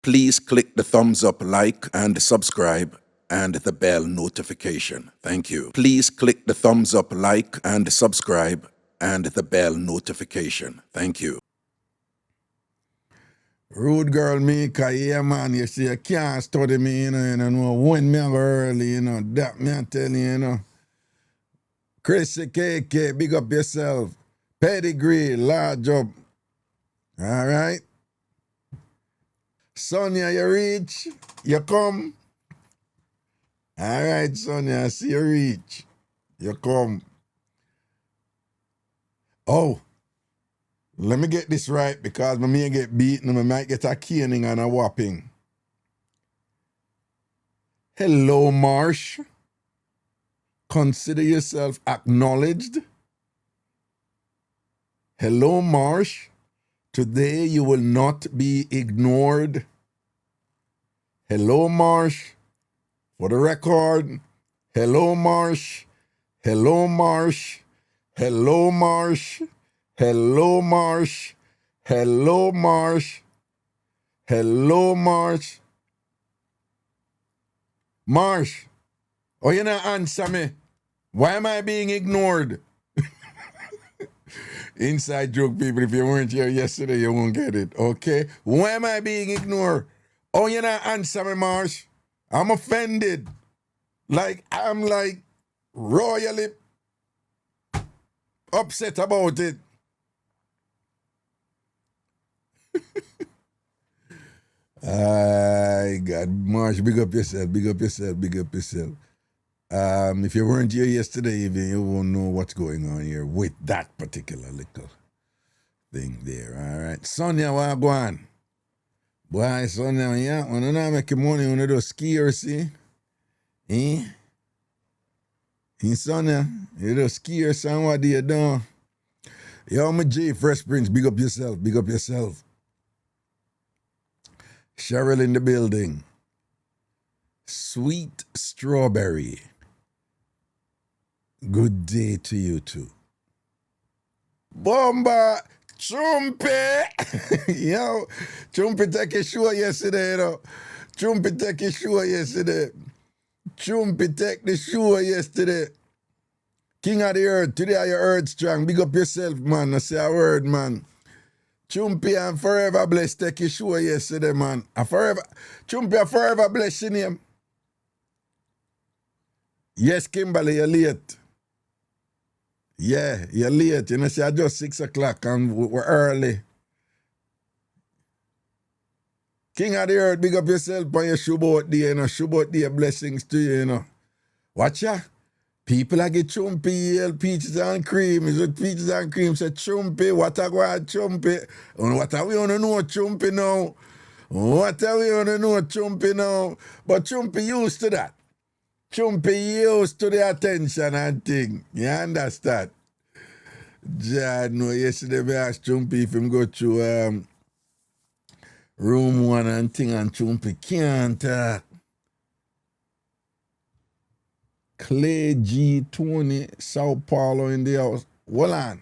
Please click the thumbs up, like, and subscribe, and the bell notification. Thank you. Please click the thumbs up, like, and subscribe, and the bell notification. Thank you. Rude girl Mika, yeah man, you see, you can't study me, you know, when me go early, that me I tell you, Chrissy KK, big up yourself. Pedigree, large up. All right? Sonia, you reach, you come. All right, Sonia, I see you reach. You come. Oh, let me get this right because I may get beaten and I might get a caning and a whopping. Hello, Marsh. Consider yourself acknowledged. Hello, Marsh. Today you will not be ignored. Hello, Marsh. For the record, hello, Marsh. Hello, Marsh. Hello, Marsh. Hello, Marsh. Hello, Marsh. Hello, Marsh. Marsh. Oh, you not answer me. Why am I being ignored? Inside joke, people. If you weren't here yesterday, you won't get it. Okay? Why am I being ignored? Oh, you not answer me, Marsh. I'm offended. I'm royally upset about it. God, Marsh, big up yourself, big up yourself, big up yourself. If you weren't here yesterday evening, you won't know what's going on here with that particular little thing there, all right? Sonia, what go on? Boy, Sonia, yeah, when you not make money, when you do ski or see? Eh? Sonia, you do ski or something, what do you do? Yo, my J, Fresh Prince, big up yourself, big up yourself. Cheryl in the building. Sweet Strawberry. Good day to you too. Bomba Chumpy. Yo, Chumpy take a show yesterday, Chumpy take a show yesterday. Chumpy take the show yesterday. King of the earth, today are your earth strong. Big up yourself, man. I say a word, man. Chumpy and Forever Blessed take a show yesterday, man. Chumpy and Forever Blessed your name. Yes, Kimberly, you're late. Yeah, you're late. You know, see, I just 6 o'clock and we're early. King of the earth, big up yourself on your Shubot day, Shubot day blessings to you, Watch ya. People like get Chumpy, peaches and cream. Is it peaches and cream? Say Chumpy, what I want Chumpy? And what are we want to know Chumpy now? What are we want to know Chumpy now? But Chumpy used to that. Chumpy used to the attention and thing. You understand? Jad, no, yesterday we asked Chumpy if him go to room 1 and thing, and Chumpy can't talk. Clay G. Tony, Sao Paulo in the house. Hold on.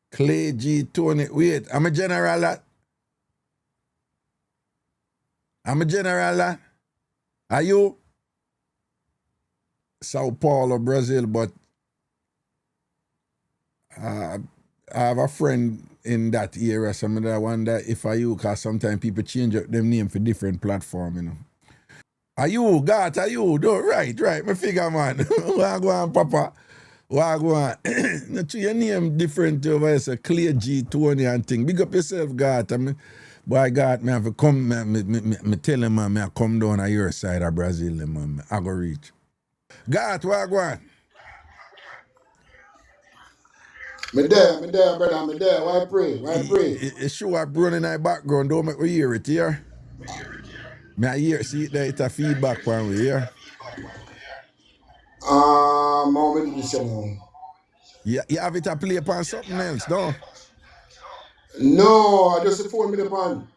Clay G. Tony, wait, I'm a general. Are you? Sao Paulo, Brazil, but I have a friend in that area, so I wonder if are you, because sometimes people change up them name for different platform, Are you, God, are you? No, right, my figure, man. What go on, Papa? What go on? Your name different over here, so Clear G, Tony and thing. Big up yourself, God. Boy, God, me have to come, me tell him, man, I come down on your side of Brazil, man. I go reach. God, what go on? Me there, brother, me there. Why pray? It's sure I run in my background, don't make me hear it here. Me I hear, see there, it's a feedback when we hear. How many did you know? You have it to play upon something else, no? No, I just phone me the pan.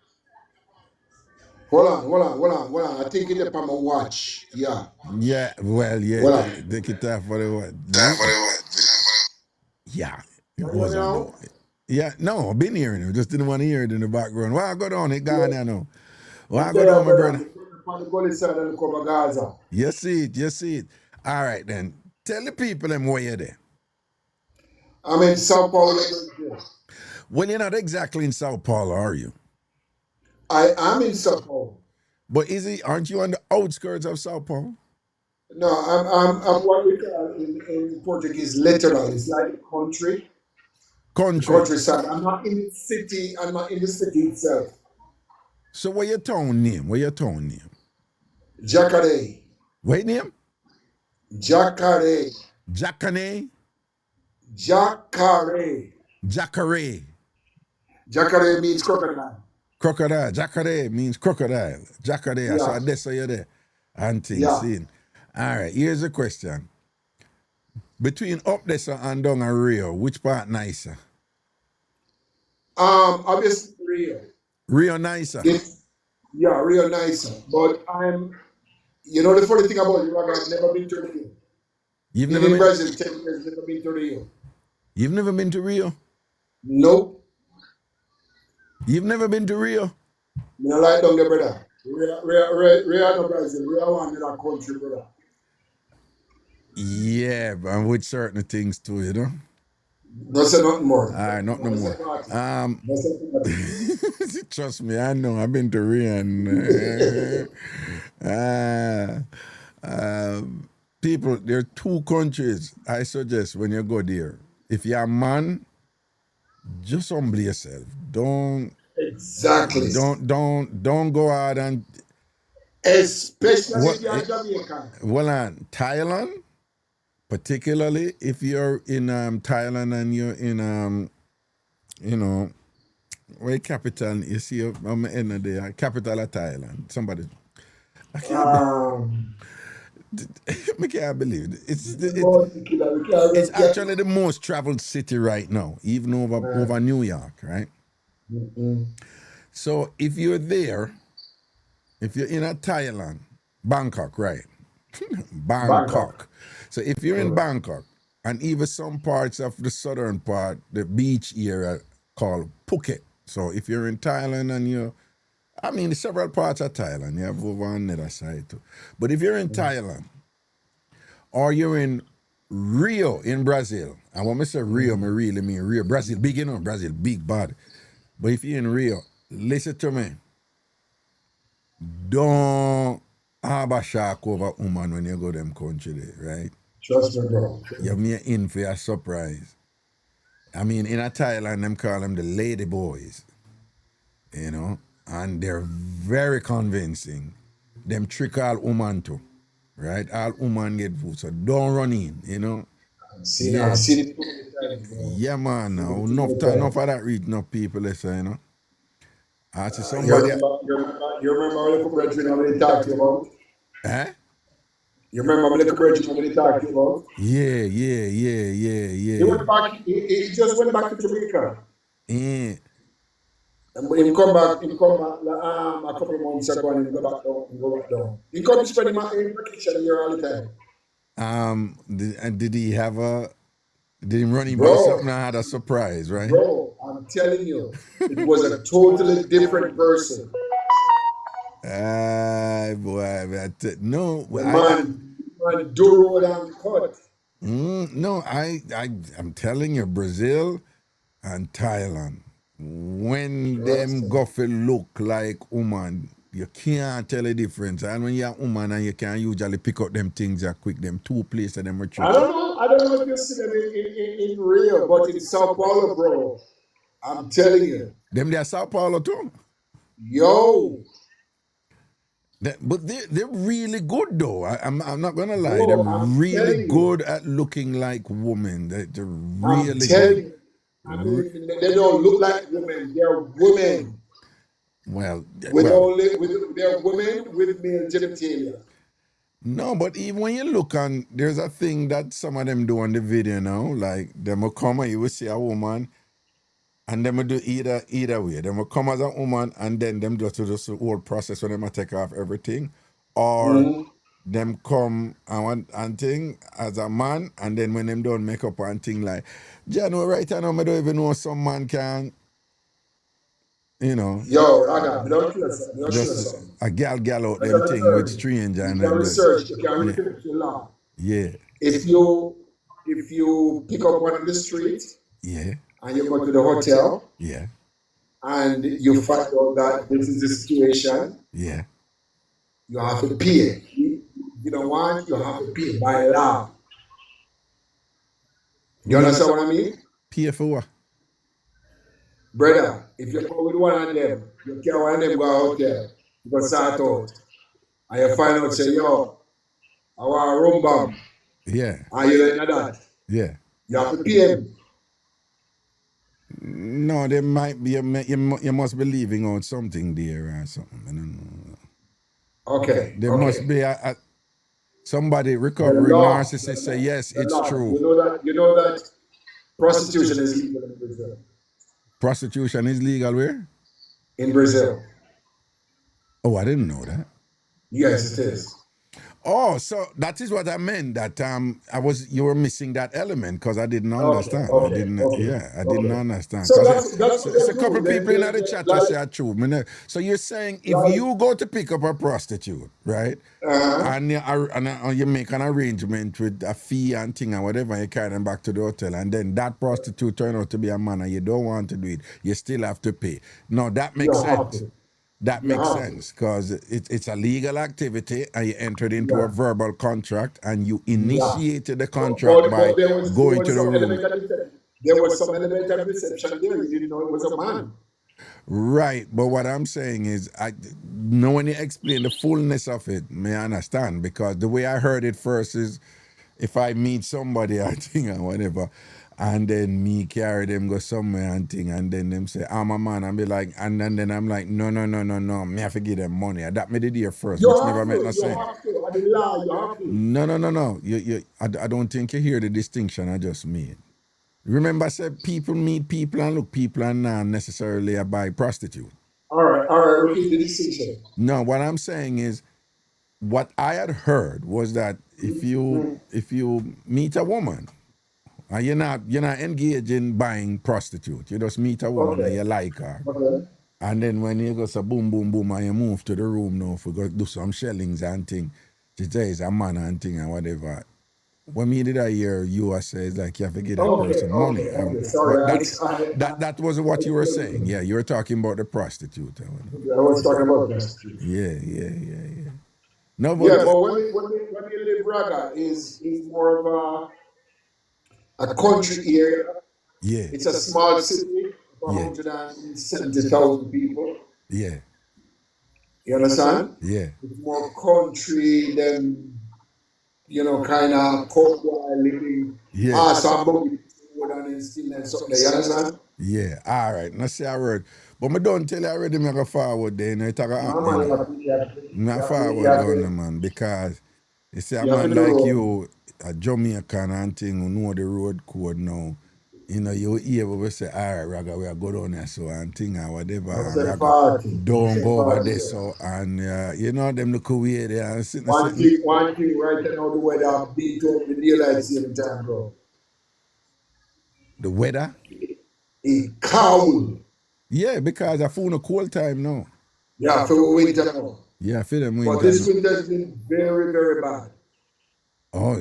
Hold on. I think it's upon my watch. Yeah. Yeah, well, yeah. Hold on. Take it off for the what? Yeah, it Can you hear me wasn't now? though. Yeah, no, I've been hearing it. Just didn't want to hear it in the background. Why I go down? It gone Yeah. there now. Why I go Tell down, her, my brother, brother? on the gully side and cover Gaza. You see it, you see it. All right, then. Tell the people them where you're there. I'm in Sao Paulo. Well, you're not exactly in Sao Paulo, are you? I am in Sao Paulo. But aren't you on the outskirts of Sao Paulo? No, I'm what we call in Portuguese literal. It's like a country, the Country. countryside. I'm not in the city. I'm not in the city itself. So where your town name? Where your town name? Jacare. What name? Jacare. Jacane? Jacare. Jacare. Jacare means crocodile. Crocodile. Jacare means crocodile. Jacare. Yeah. So that's how you're there. And things Yeah. seen. All right, here's a question. Between up there and down and Rio, which part nicer? Obviously Rio. Rio nicer. Yeah, real nice. But you know the funny thing about it, I've never been to Rio. You've Been never in been? Brazil 10 years, never been to Rio. You've never been to Rio? Nope. You've never been to Rio? Me no like down there, brother. Rio no Brazil. Rio one in that country, brother. Yeah, but with certain things too, you know. No say nothing more. All right, not no more. No say nothing. Trust me, I know. I've been to Rio and people, there are two countries I suggest when you go there. If you're a man, just humble yourself. Don't Exactly. don't go out and Especially if you're Jamaican. well, Thailand, particularly if you're in Thailand and you're in you know, where capital you see I'm in the capital of Thailand. Somebody, I can't believe it. It's actually the most traveled city right now, even over New York, right? So if you're there, if you're in a Thailand, Bangkok, right? Bangkok. So if you're in Bangkok, and even some parts of the southern part, the beach area called Phuket. So if you're in Thailand and several parts of Thailand, you have over on the other side too. But if you're in Thailand, or you're in Rio in Brazil, and when I say Rio, I really mean Rio. Brazil, big, you know, Brazil, big bad. But if you're in Rio, listen to me. Don't have a shock over woman when you go them country there, right? Trust me, bro. You're me in for a surprise. I mean, in a Thailand, them call them the lady boys, you know, and they're very convincing. Them trick all woman too, right? All woman get food, so don't run in, you know. I've seen it. Yeah, man. Now enough of that reach enough people, let's say, you know. I see You somebody. remember our little brethren how they talk to you about? Eh? You remember my little brethren how they talk to you about? Yeah. He just went back to Jamaica. Yeah. And he come back a couple of months ago and he go back down. He come to spend his vacation here all the time. Did he have did he run him by Bro. something? I had a surprise, right? Bro, I'm telling you, it was a totally different person. Boy, no, Man, do road and cut. no, I'm telling you, Brazil and Thailand, when them guffy look like woman, you can't tell the difference. And when you're a woman and you can usually pick up them things that quick, them two places them are I don't know if you see them in Rio, but in Sao Paulo, bro. I'm telling you. Them they are Sao Paulo too. Yo. But they're really good though. I'm not gonna lie. Bro, they're I'm really good at looking like women. They're really I'm telling good. you. I mean, they don't look like women. They're women. Well, They're women with male genitalia. no, but even when you look on, there's a thing that some of them do on the video now. Like them will come and you will see a woman, and them will do either way. Them will come as a woman, and then them do the whole process when them will take off everything, or them come and thing as a man, and then when them don't make up and thing like, you know, right now I don't even know some man can, you know. Yo, Raga, me don't kill something. Me don't kill Just something. a gal out Let them us thing with research. strange You and can then research. You can yeah. research the law. Yeah. If you pick up one on the street Yeah. and you go to the hotel Yeah. and you find out that this is the situation, Yeah. you have to pay. You don't want, you have to pay by law. You understand what I mean? Pay for what? Brother, if you go with one of them, you carry one of them go out there, you go start out. And you find out, say, yo, I want a room bomb. Yeah. And you like that. Yeah. You have to pay him. No, there might be you must be leaving out something there or something. I don't know. Okay. There okay. must be a somebody recovering narcissist say yes, it's true. You know that prostitution is legal in Brazil. Prostitution is legal where? In Brazil. Oh, I didn't know that. Yes, it is. Oh, so that is what I meant. That you were missing that element because I didn't understand. I didn't understand. So It's a couple people in the chat that say true. So you're saying if you go to pick up a prostitute, right, and you make an arrangement with a fee and thing and whatever, you carry them back to the hotel, and then that prostitute turn out to be a man and you don't want to do it, you still have to pay. No, that makes sense. That makes sense because it's a legal activity and you entered into a verbal contract and you initiated the contract by going to the room. There was some element of deception there. You didn't know it was a man. Right, but what I'm saying is, when you explain the fullness of it, may I understand, because the way I heard it first is, if I meet somebody, I think, or whatever, and then me carry them go somewhere and thing, and then them say, I'm a man, and be like, and then I'm like, no, me have to give them money. That me did here first, which never make no sense. No. I don't think you hear the distinction I just made. Remember, I said people meet people and look people and not necessarily buy prostitute. All right, repeat the distinction. No, what I'm saying is, what I had heard was that if you meet a woman, and you're not engaged in buying prostitute, you just meet a woman and you like her, and then when you go so boom boom boom and you move to the room now for go do some shellings and thing, she says a man and thing and whatever. When me did I hear you say it's like you have to give that person money. Sorry, that was what you were saying. Yeah, you were talking about the prostitute. I was talking about prostitute. Yeah. No, but but when you live Raga is more of a country area. Yeah. It's a small city of 170,000 people. Yeah. You understand? Yeah. It's more country than, kind of cold living. Yeah. Somebody and still and something. You understand? Yeah. All right. Now say a word. But I don't tell you already, I go forward there. It's not forward down, man, because you see a man like you, a Jamaican and thing, who know the road code now, you're able to say, all right, Raga, we are go down there, so, and thing, or whatever, and Raga, don't go over there, so, and, them look away there, and sitting. One thing right now, the weather, beat up the daylight saving time, bro. The weather? It's cold. Yeah, because I found a cold time now. Yeah, for winter now. Yeah, for them winter. But this winter has been very, very bad. Oh,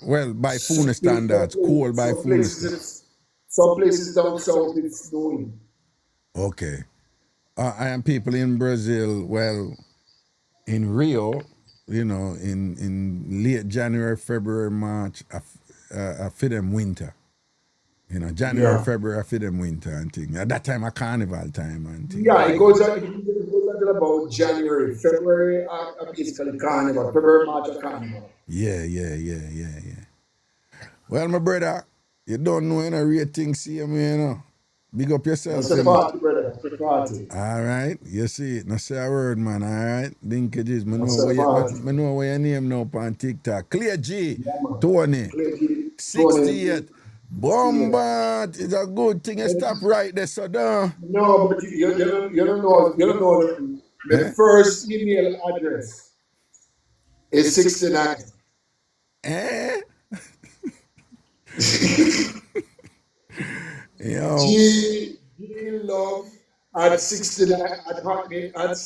well, by Funa standards, cold by Funa standards. Some places down south it's snowing. Okay. I am people in Brazil, well, in Rio, in late January, February, March, I feel them winter. January, February, I feel them winter and thing. At that time, a carnival time and thing. Yeah, it goes until about January. February, basically carnival. February, March, a carnival. Yeah. Well, my brother, you don't know any real things, see me, Big up yourself. It's a party, brother. It's a party. All right. You see it. Now say a word, man. All right. Linkages. I know where your name now on TikTok. Clear G. Tony. 68. Bombard. It's a good thing. You stop right there, so down. No, but you don't know. The first email address It's 69. Eh? Yo. G Love at 69 at Hotmail at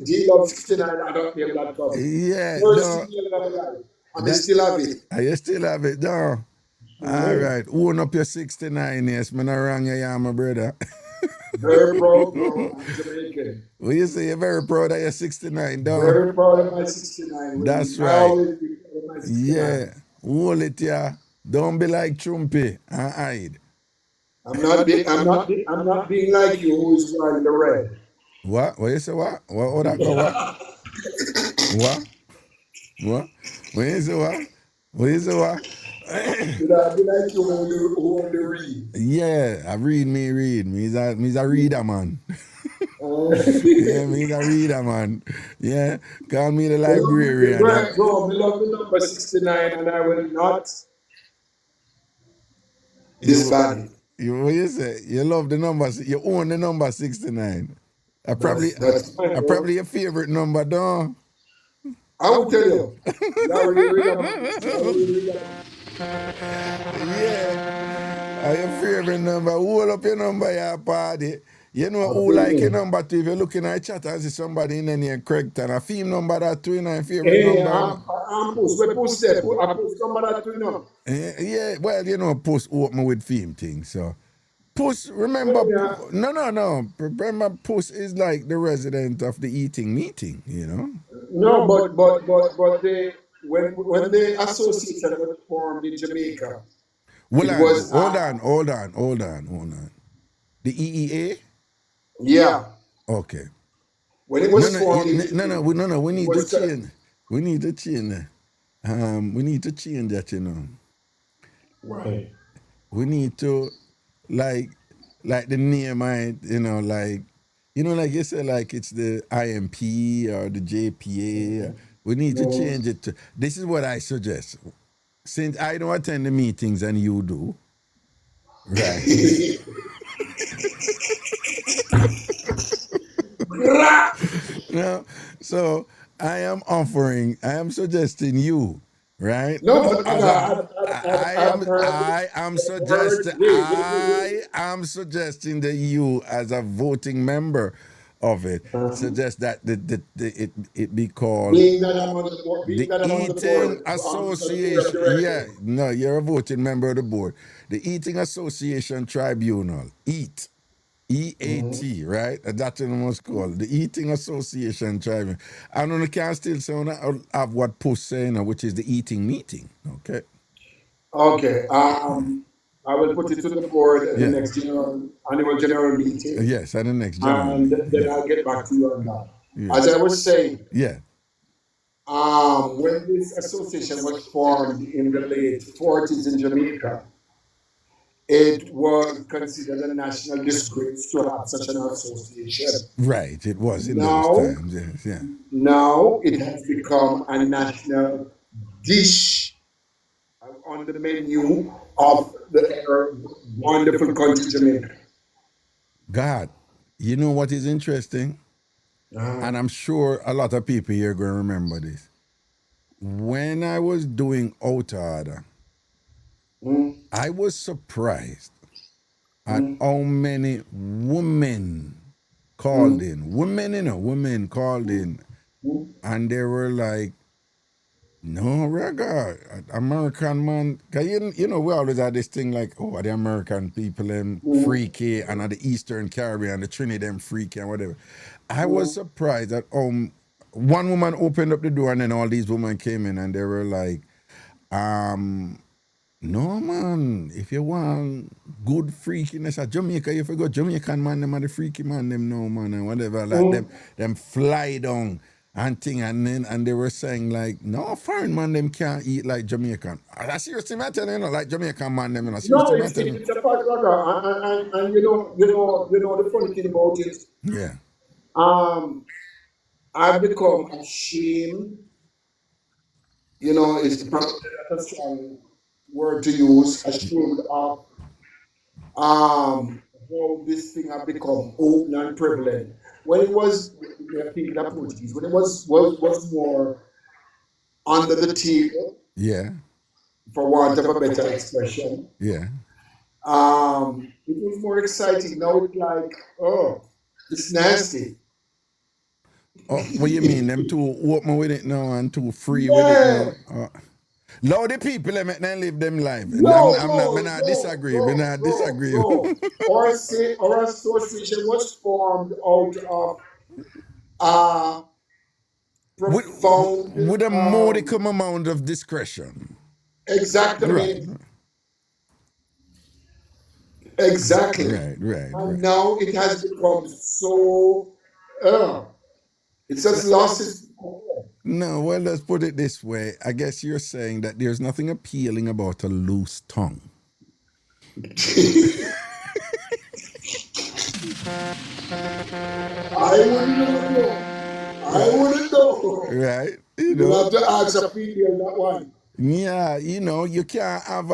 G Love 69 at hotmail.com. Yeah, First no. email of my life. And I That still have it. you still have it, no. All right. Own up your 69 years. Man, I wrong you, yeah, my brother. Very proud, bro. I'm Jamaican. Well, you say you're very proud of your 69, dog. Very proud of my 69. That's I right. always be proud of my 69. Yeah. Hold it, yeah. Don't be like Trumpy and hide. I'm not being like you who is wearing the red. What? What you say what? What that go what? What? What? What you say what? What you say what? Should I be like you who only read? Yeah, I read. Me's a reader, man. Yeah, me's a reader, man. Yeah, call me the librarian. Bro, I love the number 69 and I will not disband it. What you say? You love the number. You own the number 69. I That's fine, bro. probably your favorite number, though. I will tell you. You already read about Yeah. Your favorite number. Hold up your number, yeah, party. You know who like your number too? If you're looking at chat and see somebody in there Craigton, a theme number that too, your favorite number. I'm post. We post that. I post number that too, no. Yeah, well, post open with theme things, so. Post, remember, no. Remember, Post is like the resident of the eating meeting, No, but they when the association was formed in Jamaica, Hold on. The EEA? Yeah. Okay. When it was formed, no. We need to change. We need to change. We need to change that, Right. We need to, like the name, like you say, like it's the IMP or the JPA. We need to change it to. This is what I suggest. Since I don't attend the meetings and you do, right? So I am suggesting you, right? No, I am suggesting that you, as a voting member of it, suggest that it be called being that I'm on the board, the Eating Association. Yeah, no, you're a voting member of the board. The Eating Association Tribunal, EAT. EAT, right? That's what it was called. The Eating Association Tribunal. And on the can still say have what Post saying, which is the eating meeting. Okay. Okay. I will put it to the board at the next annual general meeting. Yes, at the next general and meeting. then I'll get back to you on that. As I was saying, when this association was formed in the late 40s in Jamaica, it was considered a national disgrace to have such an association. Right, it was in those times, yes, yeah. Now it has become a national dish on the menu of the wonderful country Jamaica. God, you know what is interesting? And I'm sure a lot of people here are going to remember this. When I was doing Outa, I was surprised at how many women called in. Women called in. And they were like, no, Reggae, American man. Cause we always had this thing like, oh, the American people, them freaky, and at the Eastern Caribbean, the Trinidad, them freaky, and whatever. I was surprised that one woman opened up the door, and then all these women came in, and they were like, no, man, if you want good freakiness at Jamaica, you forgot Jamaican man, them are the freaky man, them no, man, and whatever, like them fly down and thing, and they were saying like, no, foreign man, them can't eat like Jamaican. I seriously matter, like Jamaican man, them, it's a fact, and you know the funny thing about it. Yeah. I've become ashamed. It's a strong word to use. Ashamed of how this thing have become open and prevalent. When it was, I think that Portuguese, when it was more under the table, Yeah. for want of a better expression. Yeah. It was more exciting. Now it's like, oh, it's nasty. Oh, what you mean? Them too open with it now and too free with it Yeah. now? Allow the people they make them live them life. No, I'm not. Me no, not no, disagree. Me no, not no, disagree. no. Our association was formed out of uh, with profound, with a modicum amount of discretion. Right. exactly, exactly. Right. And now it has become so, it's just lost its. No, well, let's put it this way. I guess you're saying that there's nothing appealing about a loose tongue. I wouldn't know. I wouldn't know. Right? You'll have to ask a female that one. Yeah, you can't have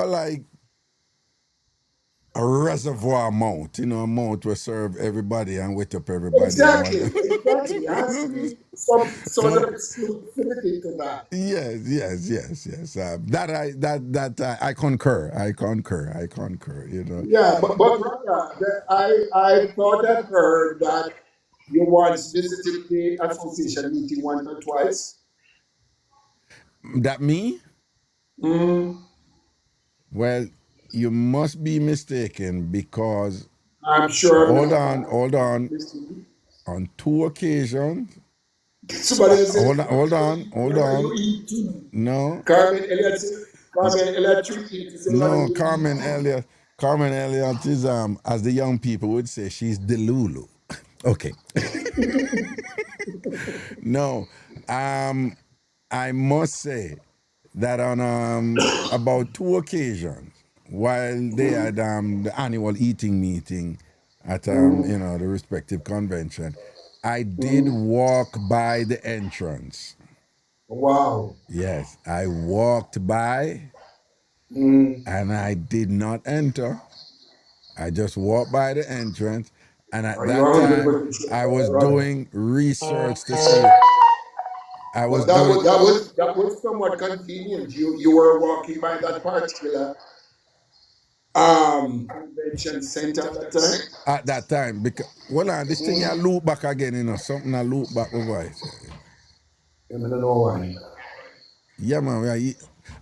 a reservoir mount, a mount will serve everybody and wet up everybody. Exactly. It has to be some sort of exclusivity to that. Yes. I concur. Yeah, but Raga, I thought I've heard that you once visited the association meeting once or twice. That me? Well, you must be mistaken because I'm sure. hold on. On 2 occasions. Somebody else said, Hold on. You eat too. No. Carmen Elliott treated you. No, Carmen Elliott is as the young people would say, she's Delulu. Okay. No. I must say that on about 2 occasions, while they had the annual eating meeting at the respective convention, I did walk by the entrance. Wow. Yes, I walked by and I did not enter. I just walked by the entrance, and at that time I was doing research to see. That was somewhat convenient. You were walking by that particular convention center at that time. At that time, because this thing I loop back again, something I loop back over. I don't know why. Yeah, man.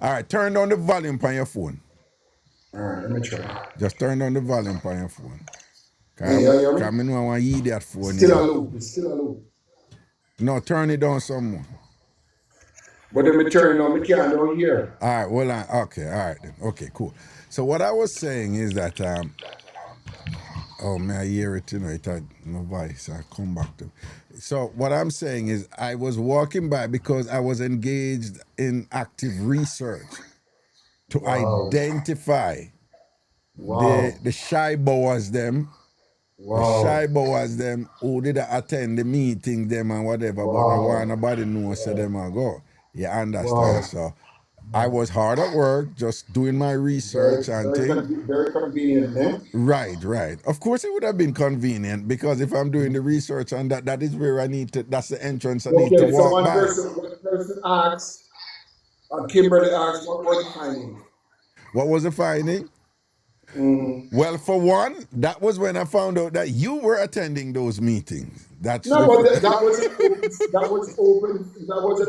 All right, turn down the volume on your phone. All right, let me try. Just turn down the volume on your phone. Yeah. I know I want to eat that phone. Still a loop. It's still a loop. No, turn it down some more. But let me turn it on. We can't down here. All right, well, okay, all right then. Okay, cool. So what I was saying is that, I hear it, it had no voice. I come back to. So what I'm saying is I was walking by because I was engaged in active research to identify the shy boas them. The shy boas them who did attend the meeting them and whatever, but no one nobody knows so them I go. You understand? So I was hard at work, just doing my research very convenient, eh? Right. Of course it would have been convenient because if I'm doing the research and that is where I need to, that's the entrance I need to walk by. One person asked, Kimberly asked, what was the finding? What was the finding? Well, for one, that was when I found out that you were attending those meetings. That wasn't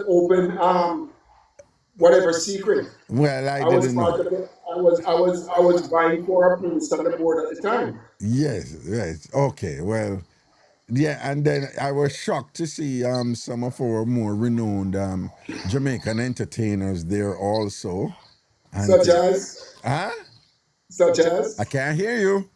open. Whatever secret. Well, I didn't know. I was vying for a post on the board at the time. Yes, right. Okay, well, yeah, and then I was shocked to see some of our more renowned Jamaican entertainers there also. And such as? Huh? Such as? I can't hear you.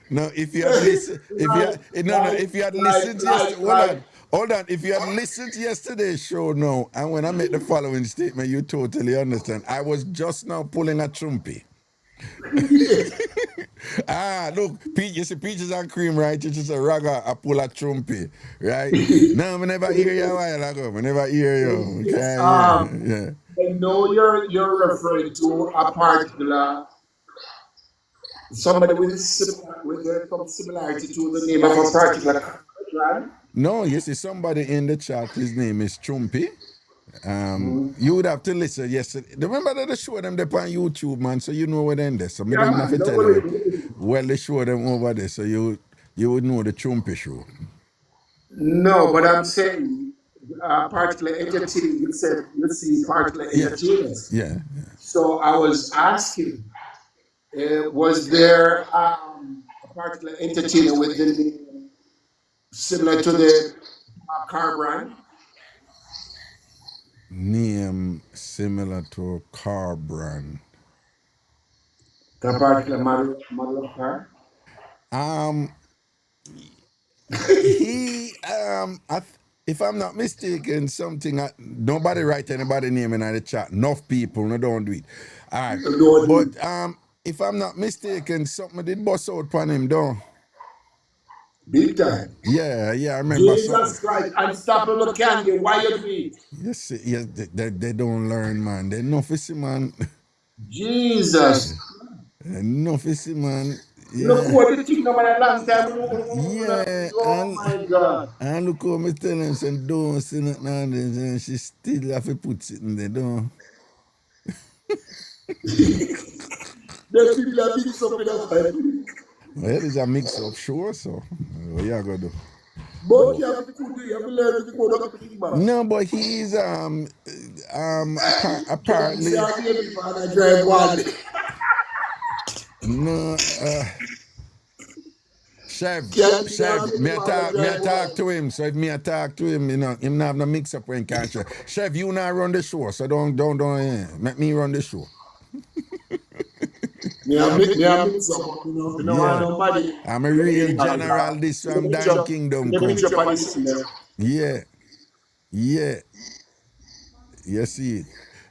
No, if you had listened, if you had listened yesterday, hold on. If you had listened to yesterday's show now, and when I made the following statement, you totally understand. I was just now pulling a trumpy. Look, you see peaches and cream, right? You just a raga, I pull a trumpy, right? No, I never hear you a while ago. I never hear you. Okay, I know you're referring to a particular Somebody with some similarity to the name of a particular clan. No, you see somebody in the chat, his name is Chumpy. You would have to listen yesterday. Remember that they show them there on YouTube, man, so you know what in there. So me don't have to tell you. Well, they show them over there, so you would know the Chumpy show. No, but I'm saying particular entertainment. You said you see particular entertainers. Yeah. So I was asking, was there a particular entertainer with the name similar to the car brand? Name similar to a car brand. The particular model of car? He if I'm not mistaken, nobody write anybody name in the chat. Enough people, no don't do it. All right. But if I'm not mistaken, something did bust out upon him, though. Big time. Yeah, I remember. Jesus Christ, unstoppable candy. Why you do it? Yes, they don't learn, man. They know for man. Jesus. No for man. Yeah. Look what the thing about a long time. Yeah, oh my God. And look how me tell him, say, don't see nothing on this, and she still have to put it in there, don't. The people are mixed up with us. Well, it is a mix-up, sure, so what you gonna do? But you have to learn to go to the thing. No, but he's apparently. No, Chef, me talk to him. So if me talk to him, you know, him not have no mix up when can't share. Chef, you not run the show, so don't make me run the show. I'm a real general. This from Dan Kingdom. Yeah. You see it.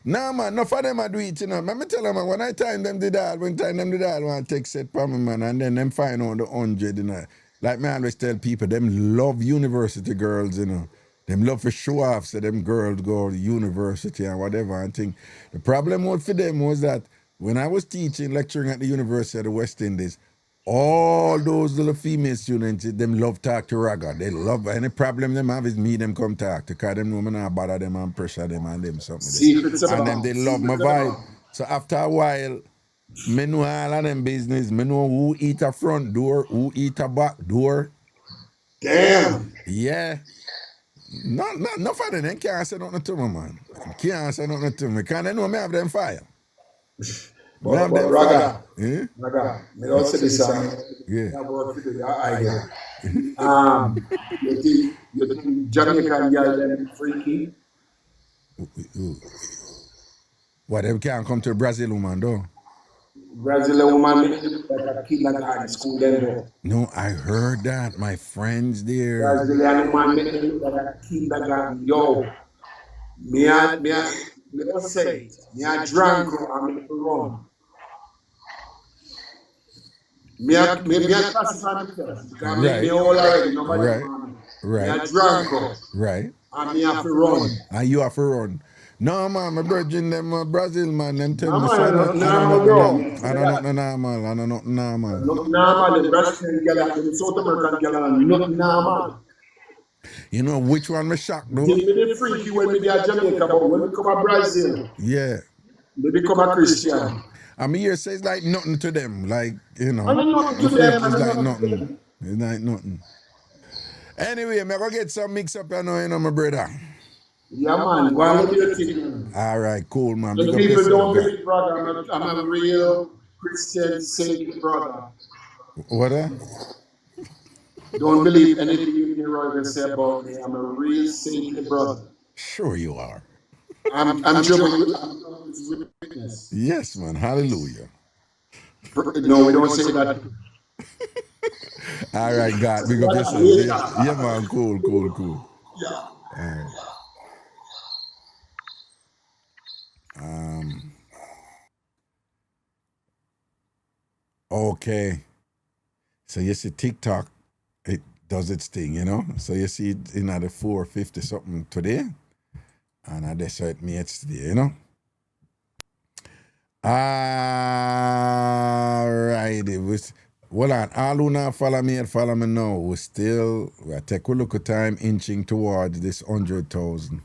No, man, no for them I do it, you know. Let me tell them, man, when I time them the dial, want to take set for me, man, and then them find out the 100, you know. Like me always tell people, them love university girls, you know. Them love for show off, so them girls go to university and whatever and thing. The problem for them was that when I was lecturing at the University of the West Indies, all those little female students, them love talk to Raga. They love any problem them have is me them come talk to, because them know me not bother them and pressure them and them something. And them they love my vibe. So after a while, me know all of them business. Me know who eat a front door, who eat a back door. Damn. Yeah. No for them. They can't say nothing to me, man. Can't say nothing to me. Because they know me have them fire. But Raga, me don't say this. Yeah. You think Jamaican girl them freaky? What, them can't come to Brazil, woman, though? Brazilian woman like a kindergarten school then. No, I heard that. My friends there. Brazilian woman like a kindergarten. Yo, me don't say it. Me a drunk and me run. Me a classify myself because me all already. Nobody right. Me a drunk. Right. And me have to run. And you have to run. No, man, my virgin them Brazil, man, them tell me I don't know normal. Not normal, the Brazilian girl and the South American girl and not normal. You know which one me shocked, though? Give me the freaky when me there Jamaica, but when we come to Brazil, yeah, they become a Christian. I mean, here says like nothing to them, like, you know. Nothing to them. It's like nothing. It's like nothing. Anyway, I'm going to get some mix up, you know, my brother. Yeah, man. Go on with your thing. All right, cool, man. The people don't believe, brother. I'm a real Christian saint brother. What? Don't believe anything you Roy say about me. I'm a real saint brother. Sure you are. I'm witness. Yes, man. Hallelujah. No, we don't say that. All right, God. Big up yourself. Yeah, man. Cool. Yeah. All right. Okay. So you see TikTok, it does its thing, you know? So you see it in the 450 something today. And I just saw it me yesterday, you know? All righty. Hold on, all who not follow me now. We take a look at time inching towards this 100,000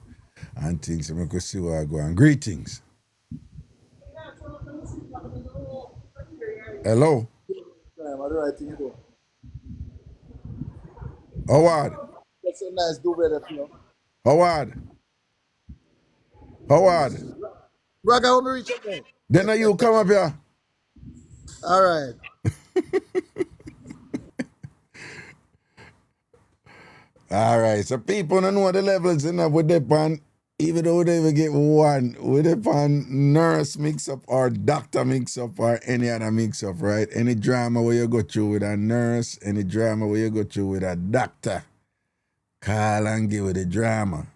and things. So we could see where I go. And greetings. Hello. Howard. That's a nice duvet there, you know. Howard. Raga, how me reach up there? Then you come up here. All right. All right, so people don't know the levels enough with the pan, even though they will get one, with the pan nurse mix up or doctor mix up or any other mix up, right? Any drama where you go through with a nurse, any drama where you go through with a doctor, call and give it the drama.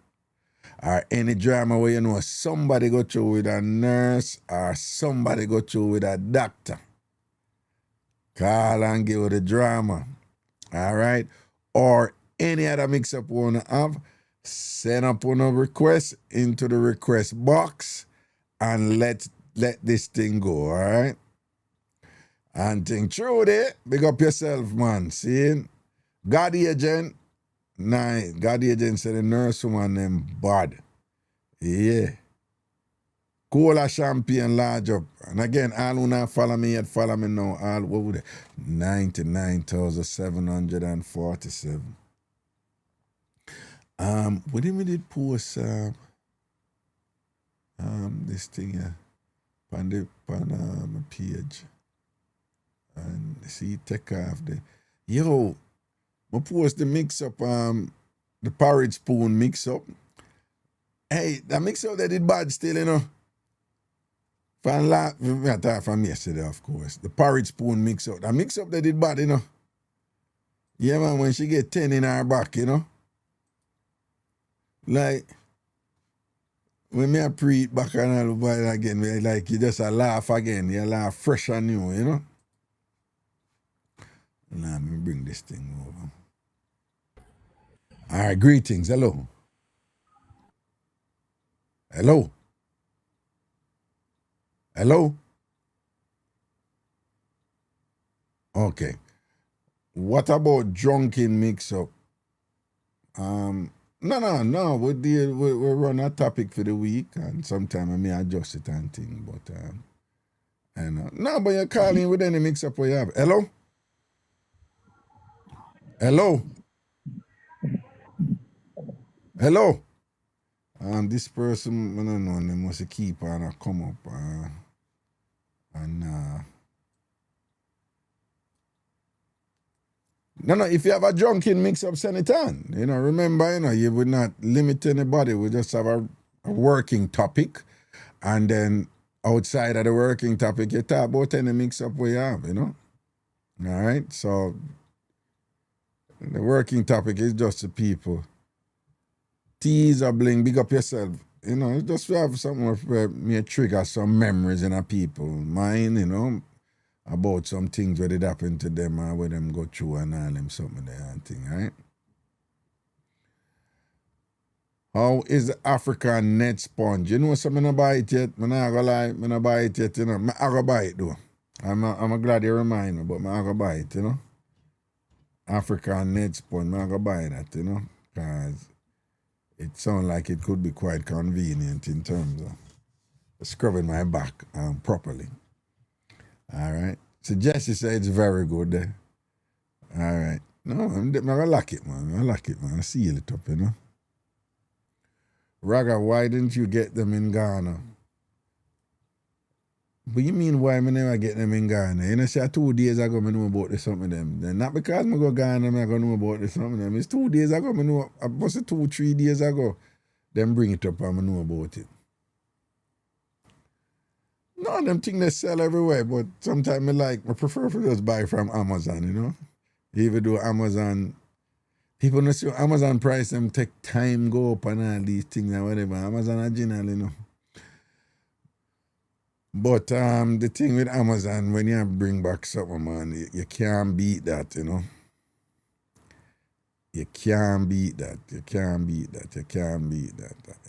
Or any drama where you know somebody go through with a nurse or somebody go through with a doctor, call and give it the drama. All right? Or any other mix-up we want to have, send up on a request into the request box and let this thing go, all right? And think through it, big up yourself, man. See? God agent, nice. God agent said the nurse woman named Bud. Yeah. Cola champagne large up. And again, all who not follow me yet, follow me now. All, what would it? 99,747. When we did post this thing here on my page and see take off the I post the mix up the porridge spoon mix up. Hey, that mix up that did bad still, you know. From yesterday, of course. The porridge spoon mix up. That mix up that did bad, you know. Yeah, man, when she get 10 in her back, you know. Like, when me a pre-eat back and all about it again, like you just a laugh again. You laugh fresh and new, you know? Now, let me bring this thing over. All right, greetings. Hello. Hello. Hello. Okay. What about drunken mix-up? No. We run a topic for the week, and sometimes I may adjust it and thing, but no, but you're calling with any mix up what you have. Hello? This person, I don't know, they must keep on come up No, if you have a drunken mix-up, send it on. You know, remember, you know, you would not limit anybody. We just have a working topic, and then outside of the working topic, you talk about any mix-up we have, you know. All right? So, the working topic is just the people. Tease or bling, big up yourself. You know, it's just to have something where may trigger some memories in a people mind, you know, about some things where did happen to them or where them go through and all them something there and thing, right? How is the African net sponge? You know something about it yet? I'm not gonna lie, I'm not buy it yet, you know. I'm gonna buy it though. I'm glad you remind me, but I'm gonna buy it, you know. African net sponge, I'm gonna buy that, you know, because it sounds like it could be quite convenient in terms of scrubbing my back properly. All right. So Jesse said it's very good there. All right. No, I'm gonna like it, man. I seal it up, you know. Raga, why didn't you get them in Ghana? But you mean why I never get them in Ghana? You know, say 2 days ago I know about the something them. Then not because I go Ghana, I go know about the something them. It's 2 days ago, I know, I must say 2-3 days ago, them bring it up and I know about it. No, them things they sell everywhere, but sometimes I prefer to just buy from Amazon, you know? Even though Amazon, people know see Amazon price, them take time go up and all these things and whatever. Amazon original, you know. But the thing with Amazon, when you bring back something, man, you can't beat that, you know. You can't beat that.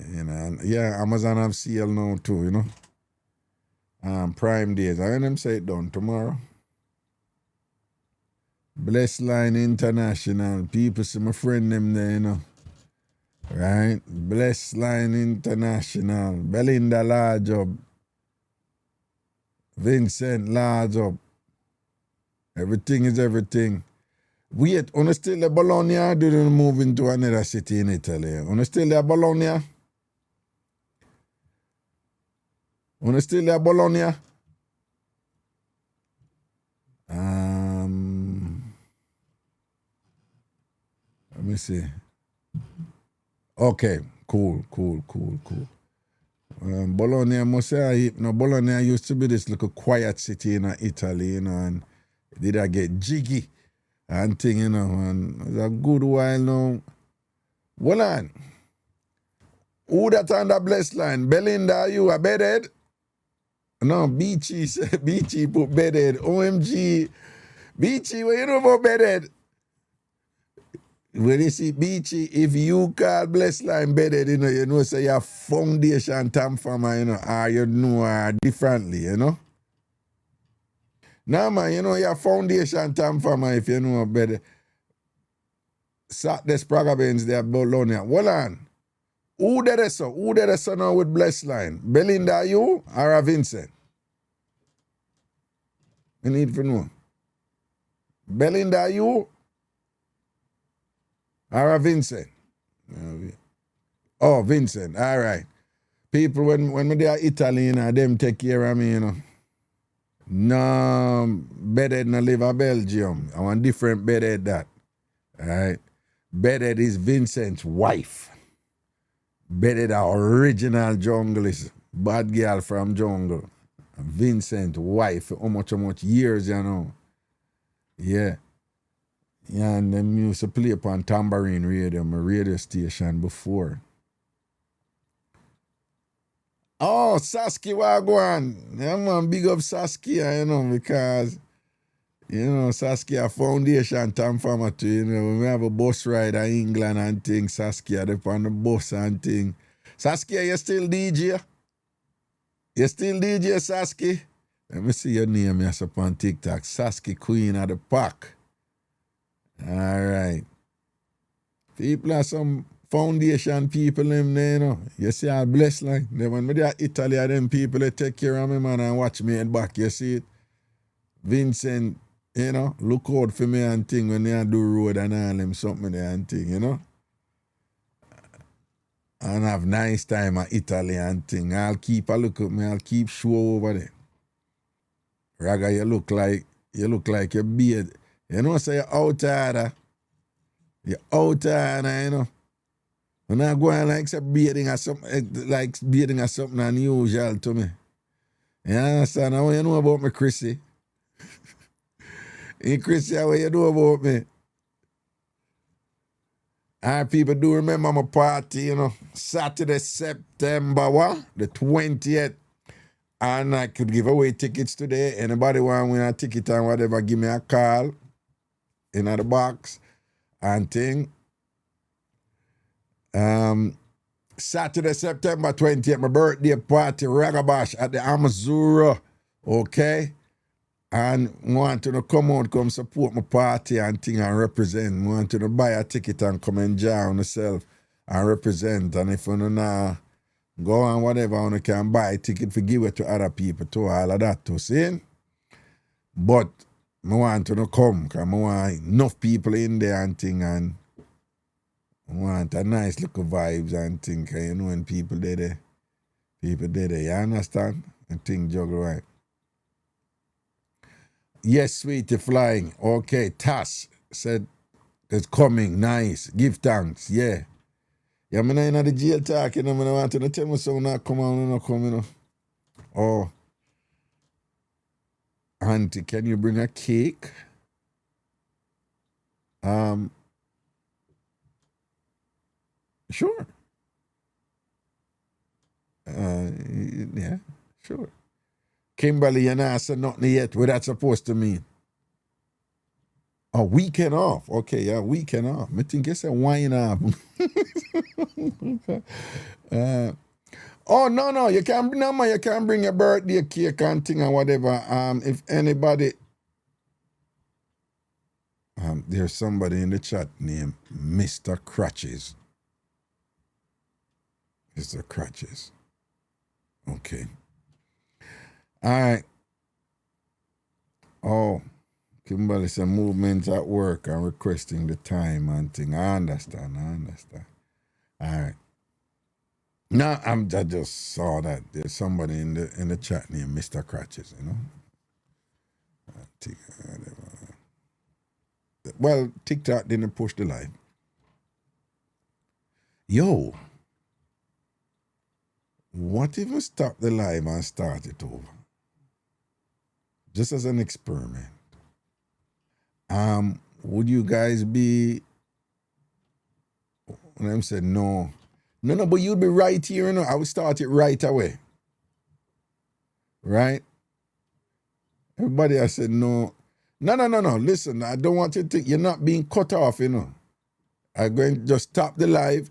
You know, and yeah, Amazon have sale now too, you know. Prime days. I heard them say it done tomorrow. Bless Line International. People see my friend them there, you know. Right? Bless Line International. Belinda large up. Vincent large up. Everything is everything. Wait, on still the Bologna or do they move into another city in Italy? On still the Bologna? On still the Bologna? Let me see. Okay, cool. Bologna must say, Bologna used to be this little quiet city in Italy, you know, and did I get jiggy and thing, you know, and it's a good while now. Well on. Who that on the blessed line? Belinda, you are bedded? No, Beachy put bedded. OMG. Beachy, what you know about bedded? When you see Beachy, if you call blessed line bedded, you know, say your foundation TamFam, you know, or you know differently, you know. Now, man, you know, your foundation TamFam, if you know better. Sat the Spragabens there, Bologna. Hold on. Who did it so? Who did it so now with blessed line? Belinda, you or Vincent? I need to know. Belinda, you or Vincent? Oh, Vincent. All right. People, when they are Italian, them take care of me, you know. No, bedhead no live in Belgium. I want different bedhead that. All right. Bedhead is Vincent's wife. Bedhead are original junglist. Bad girl from jungle. Vincent's wife. How much years, you know. Yeah. Yeah, and them used to play upon Tambourine radio, my radio station before. Oh, Saskia Wagwan. Yeah, man, big up Saskia, you know, because, you know, Saskia Foundation TamFam too, you know, we have a bus ride in England and things, Saskia, they on the bus and things. Saskia, you still DJ? You still DJ, Saskia? Let me see your name yes, up on TikTok. Saskia Queen of the Pack. All right. People are some foundation people them there, you know. You see I bless like them when they are Italy, them people they take care of me, man, and watch me head back. You see it? Vincent, you know, look out for me and thing when they do road and all them something there and thing, you know. And have nice time at Italy and thing. I'll keep a look at me, I'll keep show over there. Raga, you look like your beard. You know, say you're Outa. You're Outa, you know. When I go and like say bathing or something unusual to me. You understand? What you know about me, Chrissy? Hey, Chrissy, what you know about me? And people do remember my party, you know, Saturday, September the 20th. And I could give away tickets today. Anybody want to win a ticket and whatever, give me a call in the box and thing. Saturday, September 20th, my birthday party, Ragabash at the Amazura, okay? And want to come out, come support my party and thing and represent. Want to buy a ticket and come enjoy on yourself and represent. And if you know go on whatever, you can buy a ticket for give it to other people too, all of that too, see? But I want to come because I want enough people in there and thing and I want a nice little vibes and thing, you know, when people there, you understand? And thing juggle right. Yes, sweetie flying. Okay, Tass said it's coming, nice. Give thanks, yeah. Yeah, I'm not in the jail talking, I want to tell me so not come on, not come, you know. Oh, Auntie, can you bring a cake? Sure. Yeah, sure. Kimberly, you're not saying nothing yet. What that's supposed to mean? A weekend off. Okay, yeah, weekend off. I think it's a wine off. Oh, no, you can bring your birthday cake and thing or whatever. If anybody there's somebody in the chat named Mr. Crutches. Mr. Crutches. Okay. All right. Oh, Kimberly said movements at work and requesting the time and thing. I understand. All right. No, I just saw that there's somebody in the chat named Mr. Crutches, you know. Well, TikTok didn't push the live. Yo, what if we stop the live and start it over? Just as an experiment. Would you guys be, when I said no, but you'd be right here, you know, I would start it right away. Right? Everybody, I said no. No. Listen, I don't want you to think you're not being cut off, you know. I'm going to just stop the live.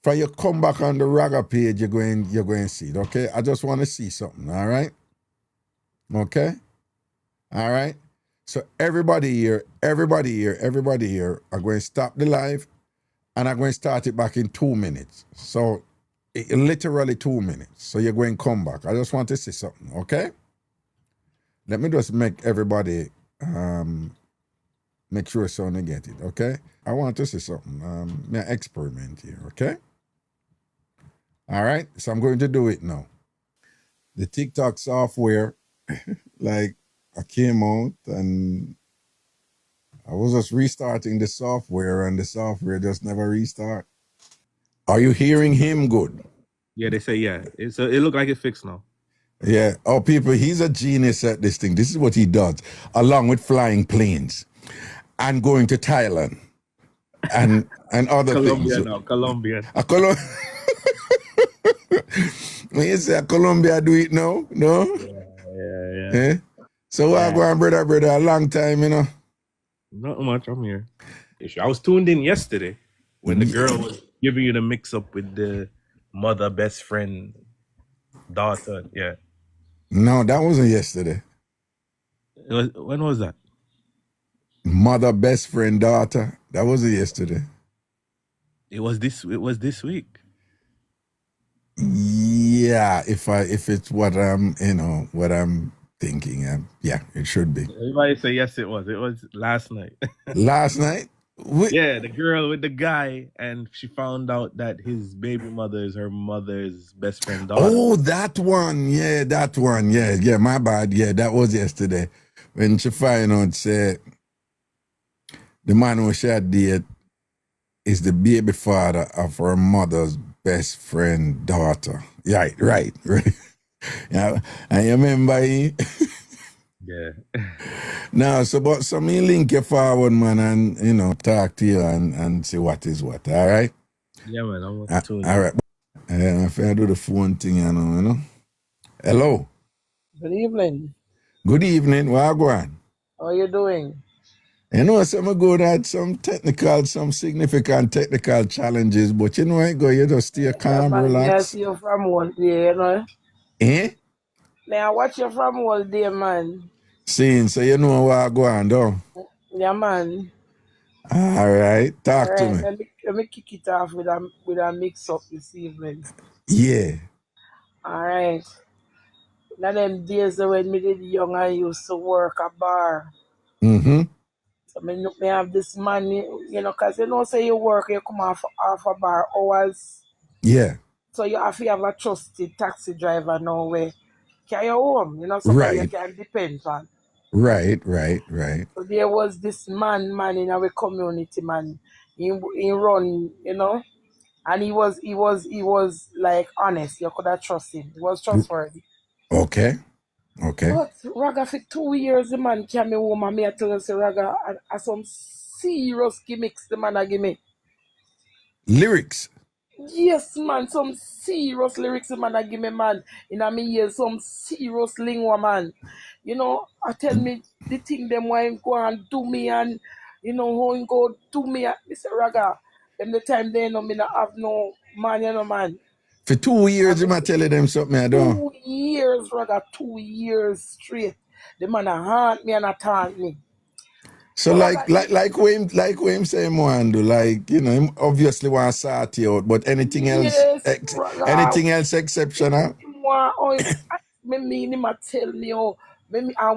From you come back on the Raga page, you're going to see it, okay? I just want to see something, all right? Okay? All right? So everybody here are going to stop the live, and I'm going to start it back in 2 minutes. So literally 2 minutes. So you're going to come back. I just want to see something, okay? Let me just make everybody make sure someone get it, okay? I want to see something. May I experiment here, okay? All right, so I'm going to do it now. The TikTok software, like, I came out and I was just restarting the software and the software just never restart. Are you hearing him good? Yeah, they say, yeah. It looked like it fixed now. Yeah. Oh, people, he's a genius at this thing. This is what he does, along with flying planes and going to Thailand and other Colombia things. now, Colombia. When you say Colombia do it now, no? Yeah. Eh? So I go on, brother, a long time, you know? Not much, I'm here. I was tuned in yesterday when the girl was giving you the mix-up with the mother, best friend, daughter, yeah. No, that wasn't yesterday. When was that? Mother, best friend, daughter. That wasn't yesterday. It was this week. Yeah, if it's what I'm thinking, yeah, it should be. Everybody say yes, it was. It was last night. Last night? Yeah, the girl with the guy, and she found out that his baby mother is her mother's best friend daughter. Oh, that one. Yeah, Yeah, my bad. Yeah, that was yesterday. When she found out, said the man who she had dated is the baby father of her mother's best friend daughter. Right. Yeah, and you remember he? Yeah. Now, so me link you forward, man, and, you know, talk to you and see what is what, all right? Yeah, man, I'm going to tune in. All right. If I do the phone thing, you know. Hello. Good evening. Good evening. What go on? How are you doing? You know, some good at some significant technical challenges, but you know, you just stay calm, relax. I see you from all day, you know. Eh? Now I watch you from all day, man. Seeing, so you know what go on, though? Yeah, man. All right. Talk to me. Let me kick it off with a mix-up this evening. Yeah. All right. Now them days when me did young, I used to work a bar. Mm-hmm. So me have this man, you know, because you know, say you work, you come off a bar hours. Yeah. So you have to have a trusted taxi driver now where carry you home, you know, somebody you can depend on. Right. So there was this man in our community, man. He run, you know, and he was like honest. You could have trust him. He was trustworthy. Okay. But Raga for 2 years the man came home and me I tell you say Raga and some serious gimmicks the man a give me. Lyrics. Yes, man, some serious lyrics the man a give me, man. In a me ears, some serious lingua, man. You know, I tell me the thing them why him go and do me and you know how him go do me and Mr. Raga. Them the time they know me not have no man, you know, man. For 2 years, you might tell them something I don't. 2 years, Raga, 2 years straight. The man a haunt me and a taunt me. So like what him say him want do, like, you know, him obviously want to sort you out, but anything else yes, anything else exceptional? me mean him a tell me and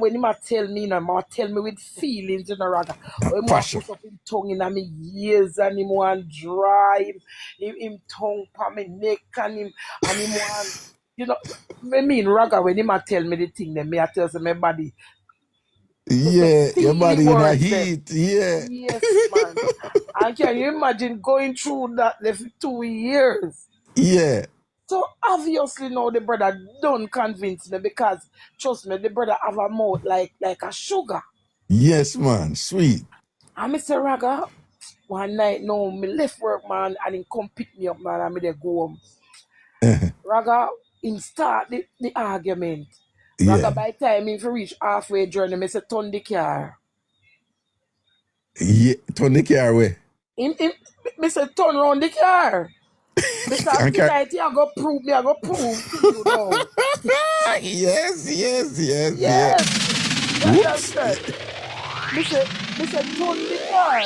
when him a tell me, you know, him a tell me with feelings, you know, raga. Or him want Passion. push up him tongue in me ears and him want dry him tongue pa me neck and him want, you know, me mean raga when him a tell me the thing, then me a tell my body. Yeah, your body in a words, heat. Yeah. Yes, man. And can you imagine going through that for 2 years? Yeah. So obviously now the brother don't convince me because trust me, the brother have a mouth like a sugar. Yes, man. Sweet. And Mr. Raga, one night no, me left work, man, and he come pick me up, man, and me they go home. Raga, him start the argument. Raga, Yeah. by the time he reach halfway journey, me say turn the car. Yeah. Turn the car away. Me say turn around the car. Because tonight I go prove to you now. Yes. Whoops. Me say turn the car.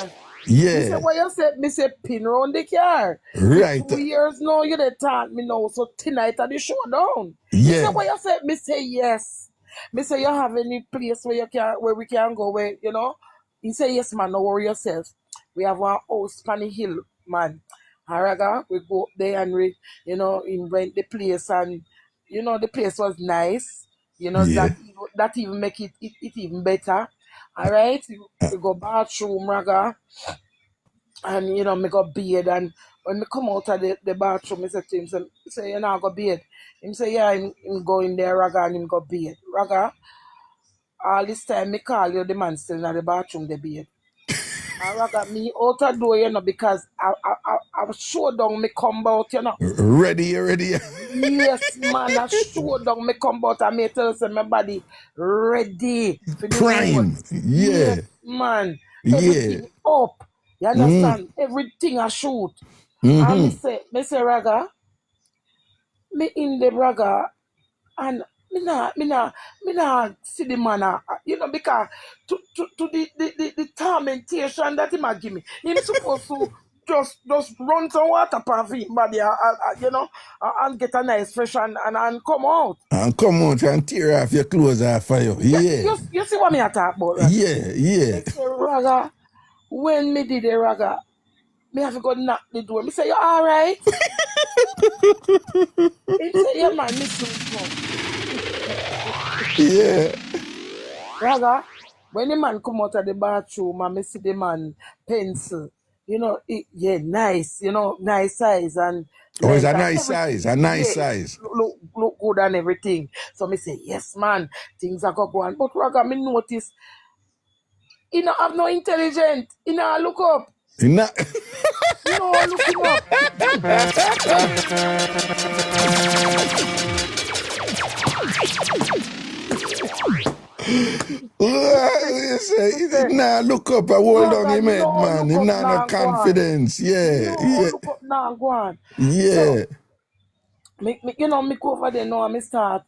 Yeah. Me say what you said, me say pin round the car. Right. For 2 years now, you dey taunt me now, so tonight at the showdown. Yeah. Me say what you said, me say yes. Me say you have any place where we can go where, you know? He say yes, man, no worry yourself. We have one house on the hill, man. Haraga, we go up there and we, you know, invent the place, and you know the place was nice. You know, Yeah. that even make it even better. Alright? We go bathroom, raga, and you know, me go bed, and when me come out of the bathroom, I say to him, say you know, go bed. Him say, yeah, him go in there, raga, and him go bed. Raga, all this time me call you, the man still in the bathroom, the bed. And raga, me out the door, you know, because I show down me come out, you know. Ready. Yes, man, I show down me come out and me tell say my body ready for the Prime. road. Yeah. Yes, man. Yeah. Everything up. You understand? Everything I shoot. And me say, raga, me in the raga, and me nah see the man, you know, because to the tormentation that he might give me, him supposed to just run some water for him body, you know, and get a nice fresh and come out. And come out and tear off your clothes off for you. Yeah. You see what me I talk about, right? Yeah. Me say, raga, when me did the raga, me have to go knock the door. Me say, you alright? He say, yeah, man, me soon come. Yeah. Raga, when the man come out of the bathroom and me see the man pencil, you know, nice, you know, nice size and It's a length and nice size. A nice yeah, size. look good and everything. So me say, yes, man, things are go on. But Raga, me notice, he not have no intelligent. He not look up. Nah. No, look him up. Nah, look up. I hold Raga, on him head, no, man. look Him up nah now, no go on. confidence. Yeah. No, look up now, go on. Yeah. You know, me go over there now and me start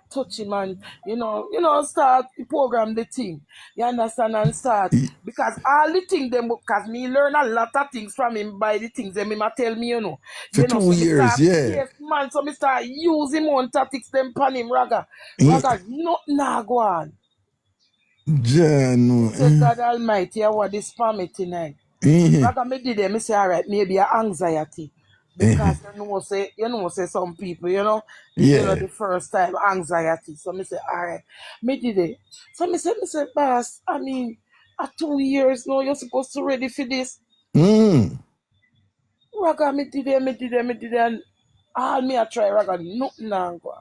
touching and, you know, start program the thing. You understand? And start, because all the things them, because me learn a lot of things from him by the things them him a tell me, you know. For You know, 2 so me years, start, yeah. yes, man, so me start using own tactics them pan him, Raga. Raga, nothing nah go on. John. Say, God Almighty, I want this for me tonight. Raga, me did them, me say, all right, maybe a anxiety. Because you know say some people, you know, you know, the first time anxiety. So me say, all right, me did it. So me say, boss, I mean, at 2 years now, you're supposed to ready for this. Raga, me did it, and all me I try, Raga, nothing now go.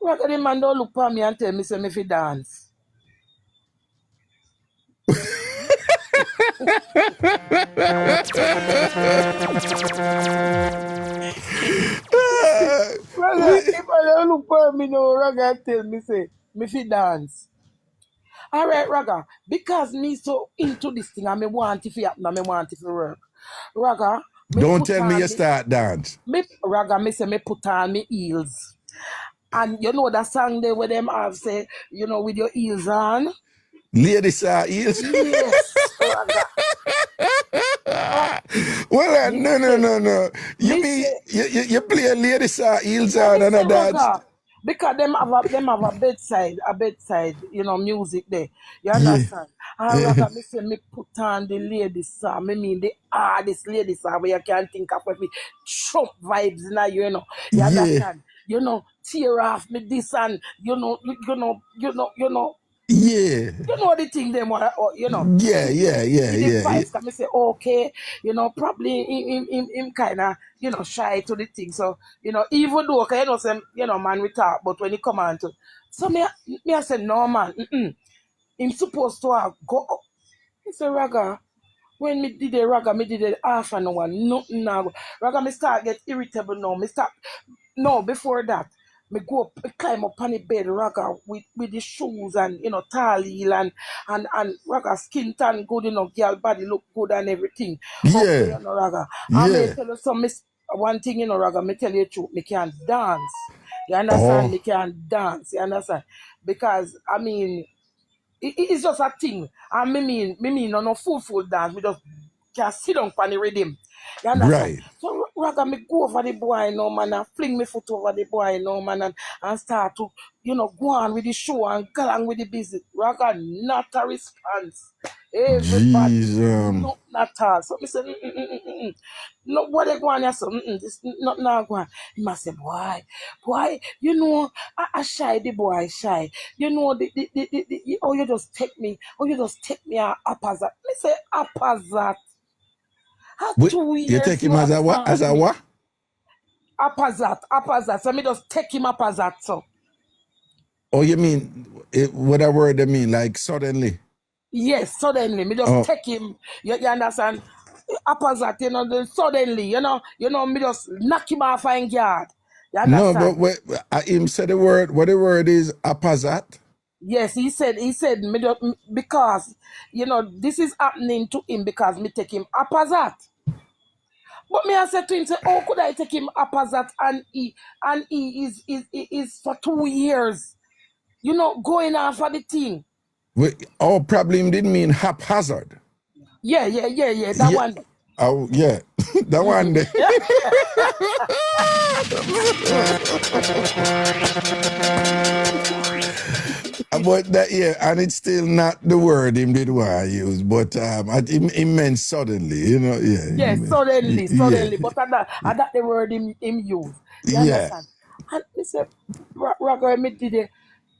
Raga, the man don't look for me and tell me, say me fi dance. Raga, if I don't look for me now, Raga tell me, say, me fi dance. All right, Raga, because me so into this thing and me want it to happen and me want it to work. Raga, Don't tell me you start dance. Raga, me say me put on me heels. And you know that song there where them have say, you know, with your heels on? Ladies are heels. Yes, Raga. Well, Me no. You me mean say, you play ladies are heels yeah, and me say dance? Raga. Because them have a bedside, you know, music there. You Yeah. understand? And Raga, me say me put on the ladies song. Me mean the hardest ladies song where you can think of every Trump vibes now, you know. You Yeah. understand? You know, tear off me this and Yeah. you know the thing them you know Yeah. the vibes can me say okay, you know, probably him kind of, you know, shy to the thing. So, you know, even though okay, you know, some, you know, man we talk, but when he come on to, so me I say no man, him supposed to have go up. He say Raga, when me did the Raga, me did it half an hour, nothing now. Raga, me start get irritable now. Me start, no, before that, me go up, me climb up on the bed, Raga, with the shoes and, you know, tall heel and Raga skin tan good, you know, girl body look good and everything. Up there, Yeah. you know, Raga. I may Yeah. tell you some, one thing, you know, Raga, me tell you the truth, me can dance. You understand? Oh. Me can dance, you understand? Because, I mean, it's just a thing. And me mean no full dance. Me just can sit down on the rhythm. You understand? Right. So Raga, me go over the boy no man and fling me foot over the boy no man and start to, you know, go on with the show and go on with the business. Raga, not a response. Everybody, Jesus. not at all. So me say, no, what they go on here, so this not now go on. He must say, boy, you know, I shy the boy shy. You know, oh, you just take me, opposite. Me say opposite. Had Wait, you 2 years take him you as a what? apart As a me. what? Opposite. So me just take him opposite. So Oh, you mean what a word they mean? Like suddenly? yes, suddenly me just Oh, take him. You understand? Opposite, you know, then suddenly, me just knock him off and guard. You no, but understand? wait, him said the word. What the word is? Apazat. Yes, he said me just, because this is happening to him because me take him opposite. But me I said to him, say, oh, could I take him opposite and he is for 2 years, going on for the thing. Our problem didn't mean haphazard. Yeah, that Yeah. one. Oh, yeah. That one there. But that, yeah, and it's still not the word him did want to use, but it meant suddenly, yeah. Yes, Yeah. suddenly. But I that the word him use. You Yeah. understand? And me say, Roger, me did it.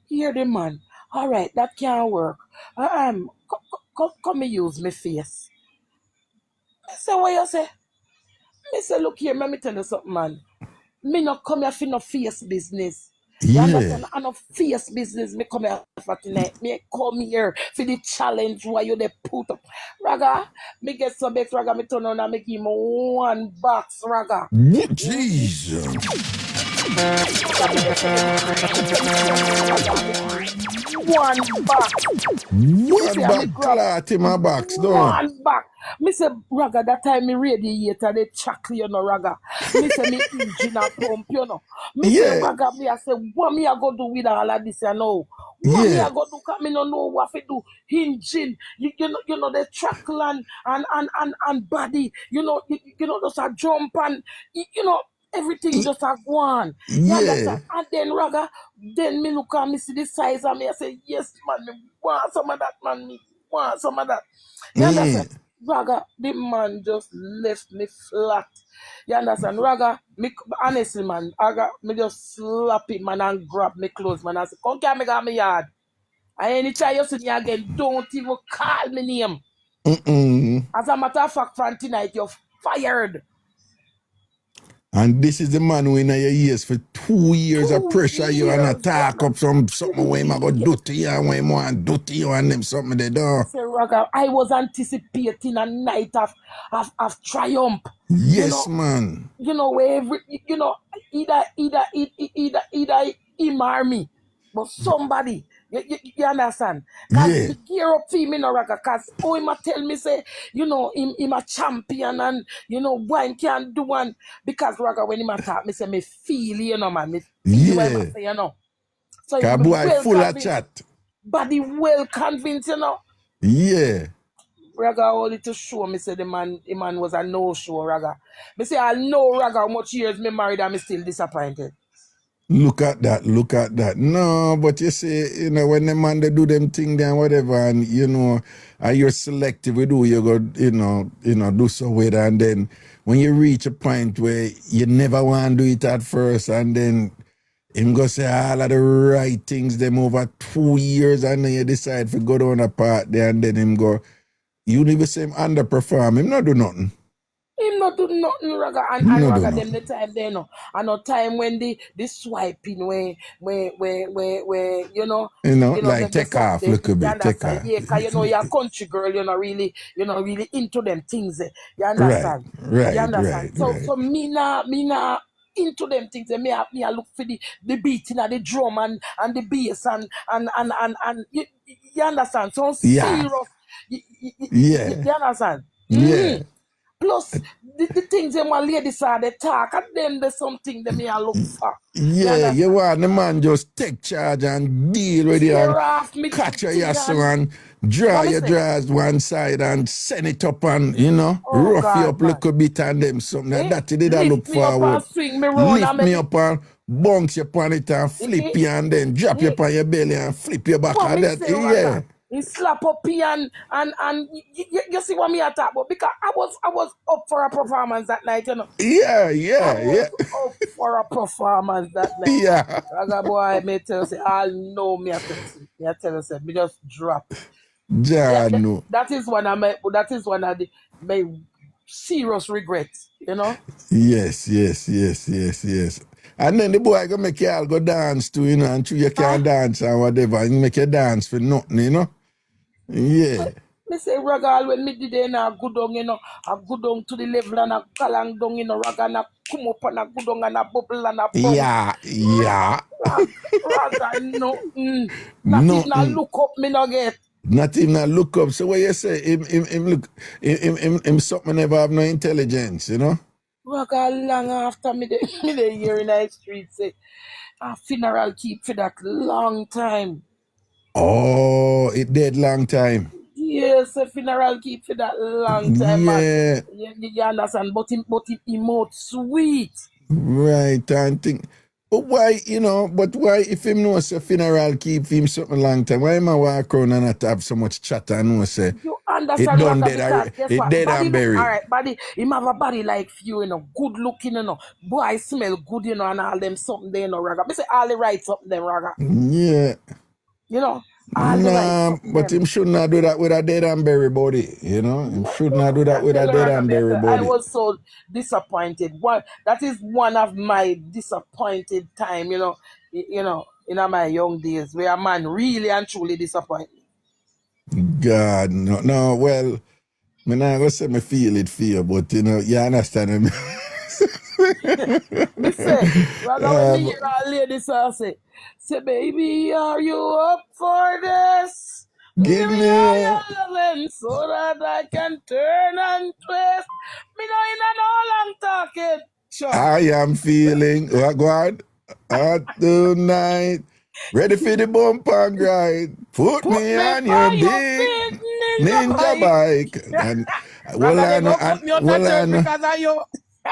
Hear the man. All right, that can't work. Come me use me face. I say, what you say? Me say, look here, let me tell you something, man. Me not come here for no face business. You Yeah. understand? I no face business. Me come here for tonight. Me come here for the challenge why you they put up. Raga, me get some big Raga. Me turn on and make him 1 box, Raga. Jesus. Raga, me get some big 1 box. Me say, One me back grab clot in my box, don't. 1 box. Me say, Raga, that time me radiator, they chuckle, Raga. Me say, me engine a pump, Me say, Yeah. Raga, me I say, what me I go do with all of this, What me Yeah. I go do, cause me no know what to do. Engine, the chuckle and body, just a jump and, everything just a go on. You Yeah. understand? And then, Raga, then me look and me see the size of me, I say, yes, man, me want some of that, man, me want some of that. You Yeah. understand? Raga, the man just left me flat. You understand? Raga, me honestly, man, me just slap him, man, and grab me clothes, man. I say, come here, me got me yard. And anytime you see me again, don't even call me name. As a matter of fact, from tonight, you're fired. And this is the man who in your ears for 2 years of 2 pressure you and years, attack brother. up something where him a go 2 do to you and when him want do to you and them something they do. Say, Raga, I was anticipating a night of triumph. Yes, man. Where either him or me, but somebody, you understand? Cause Yeah. me gear up for me no Raga, cause him a tell me say, him a champion and wine can do one because Raga when him a talk, me say me feel, man, me feel what him a Yeah. say, So Cause me boy well full of convinced. chat. body well convinced, you know. Yeah. Raga only to show me say the man was a no-show, Raga. Me say I know Raga how much years me married and me still disappointed. Look at that. No, but you see, you know, when the man they do them thing then whatever, and you know, and you're selective with who you go, you know, do so with, and then when you reach a point where you never want to do it at first, and then him go say all of the right things them over 2 years, and then you decide to go down a part there, and then him go, you need the same underperform, him not do nothing. Him not do nothing, Raga, and No Raga do them the time they know. And no time when the swiping where you know like take off a little bit, take off. Yeah, cause you know you're a country girl, you're not really into them things. You Right, understand? right, You understand? right. So me not into them things. Me I look for the beating of the drum and the bass and you understand? So Yeah. serious. Yeah. You understand? Yeah. Plus, the things them one ladies are they talk and them there's something them me I look for. Yeah, you want the man just take charge and deal with you and Tear off me catch your thing yasso and and draw what me your say? drawers one side and send it up and, you know, Oh, rough you God, up a man. little bit and them something. Eh? That you did I look Lift me up and forward. swing me round Lift and me make up and bounce you upon it and flip you and then drop you upon your belly and flip your back what and me that. say, Yeah. Raga? He slap up here and you see what me attack about because I was up for a performance that night, you know. Yeah. I was up for a performance that night. Yeah. Raga boy, me tell you, say, I know me I tell you, say, me just drop. Jano. That is one of my serious regrets, you know. Yes. And then the boy go make you all go dance too, you know, and you can't dance or whatever, and make you dance for nothing, you know. Yeah. Me say Raga when me did it, I go down, you know, I go down to the level and I galang down, you know, Raga and I come up and I go down and I bubble and I bounce. Yeah. Raga, no, not even a look up, me no get. Not even a look up. So what you say? Him something never have no intelligence, you know? Raga long after me the hear in the street say, a funeral keep for that long time. Oh, it dead long time. Yes, a funeral keep for that long time, Yeah. man. You understand? But him mouth sweet. Right, and think. But why, you know, if him know say funeral keep him something long time, why am I walk around and not have so much chat and know say You it understand done Raga, dead, because guess it what? dead Body and look, buried. alright, body, him have a body like you, you know, good looking, you know. Boy, smell good, you know, and all them something there, you know, Raga. Me say all the right something them, Raga. Yeah. You know, all the right Nah, something but them. him should not do that with a dead and buried body, you know? Him should not do that I with a tell you, dead Raga, and buried I body. was so disappointed. That is one of my disappointed time, you know, in my young days where a man really and truly disappointed me. God, no, well, me not gonna say me feel it for you, but you know, you understand me. Me say, Raga, when me hear a lady say, baby, are you up for this? Give Give me me all a... your loving so that I can turn and twist. Me know in a no long talking. Sure. I am feeling, go on, tonight, ready for the bump and grind. Put me on your big ninja bike. And Raga, they go put me on the church because of you.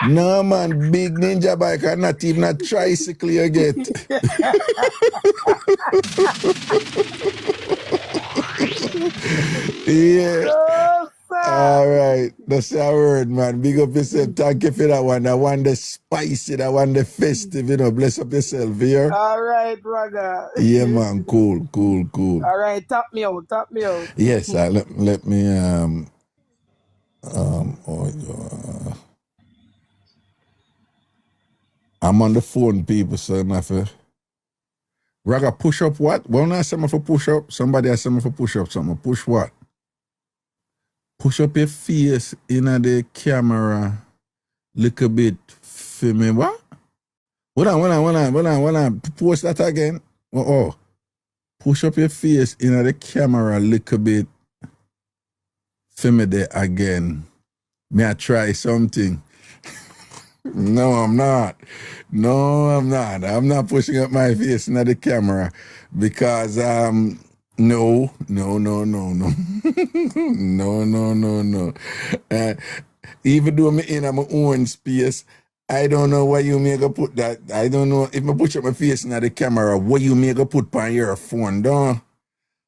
no man, big ninja bike and not even a tricycle you get. Yeah. No, sir. All right. That's our word, man. Big up yourself. Thank you for that one. That one the spicy, that one the festive, you know. Bless up yourself here. All right, Raga. Yeah, man. Cool. All right, tap me out. Yes, let me I'm on the phone, people, so I'm have to Raga push up what? Well, not someone for push up. Somebody has someone for push up something. Push what? Push up your face in the camera little bit for me. What? Hold on. Post that again. Oh. Push up your face in the camera little bit for me there again. May I try something? No, I'm not. I'm not pushing up my face in the camera because No, no, no, no, no. No, no, no, no. Uh, Even though I'm in my own space, I don't know why you may go put that. I don't know if I push up my face in the camera, what you may go put on your phone, don't?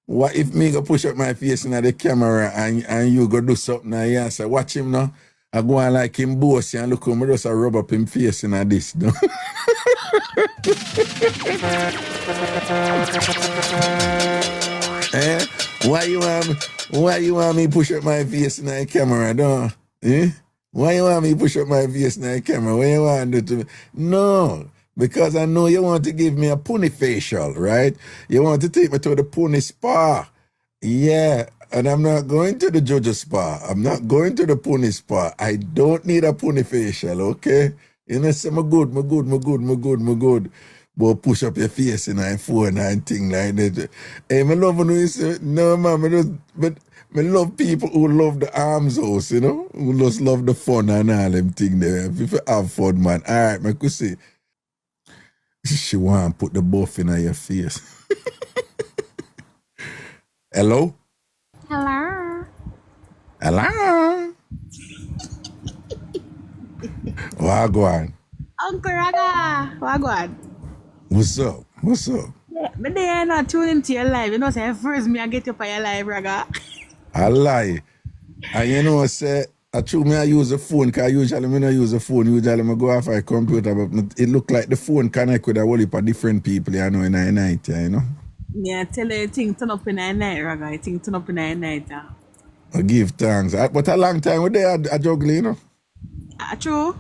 What if me go push up my face in the camera and you go do something and you say, watch him now? I go on like him bossy and look how me just a rub up him face in this, no? Eh? Why you want me push up my face in the camera, don't? Eh? Why you want me push up my face in the camera? What you want to do to me? No, because I know you want to give me a pony facial, right? You want to take me to the pony spa. Yeah, and I'm not going to the JoJo spa. I'm not going to the pony spa. I don't need a pony facial, okay? You know, say, I'm good. But push up your face in a phone and thing like that. Hey, I love when you say, no, man, but I love people who love the arms house, you know, who just love the fun and all them thing there. If you have fun, man. All right, I could say, she want to put the buff in your face. Hello? Hello. Hello? Wagwan. Uncle Raga. Wagwan. What's up? What's up? Yeah, but they are not tuning into your live. You know, say first me I get up on your live, Raga. I lie. And you know, say, I true me I use a phone, because usually me not use a phone. Usually I go off a computer, but it look like the phone connect with a whole heap of different people, you know, in the night, you know. Yeah, tell you thing turn up in the night, Raga. I think turn up in the night. I give thanks. But a long time we there a juggling, you know. True.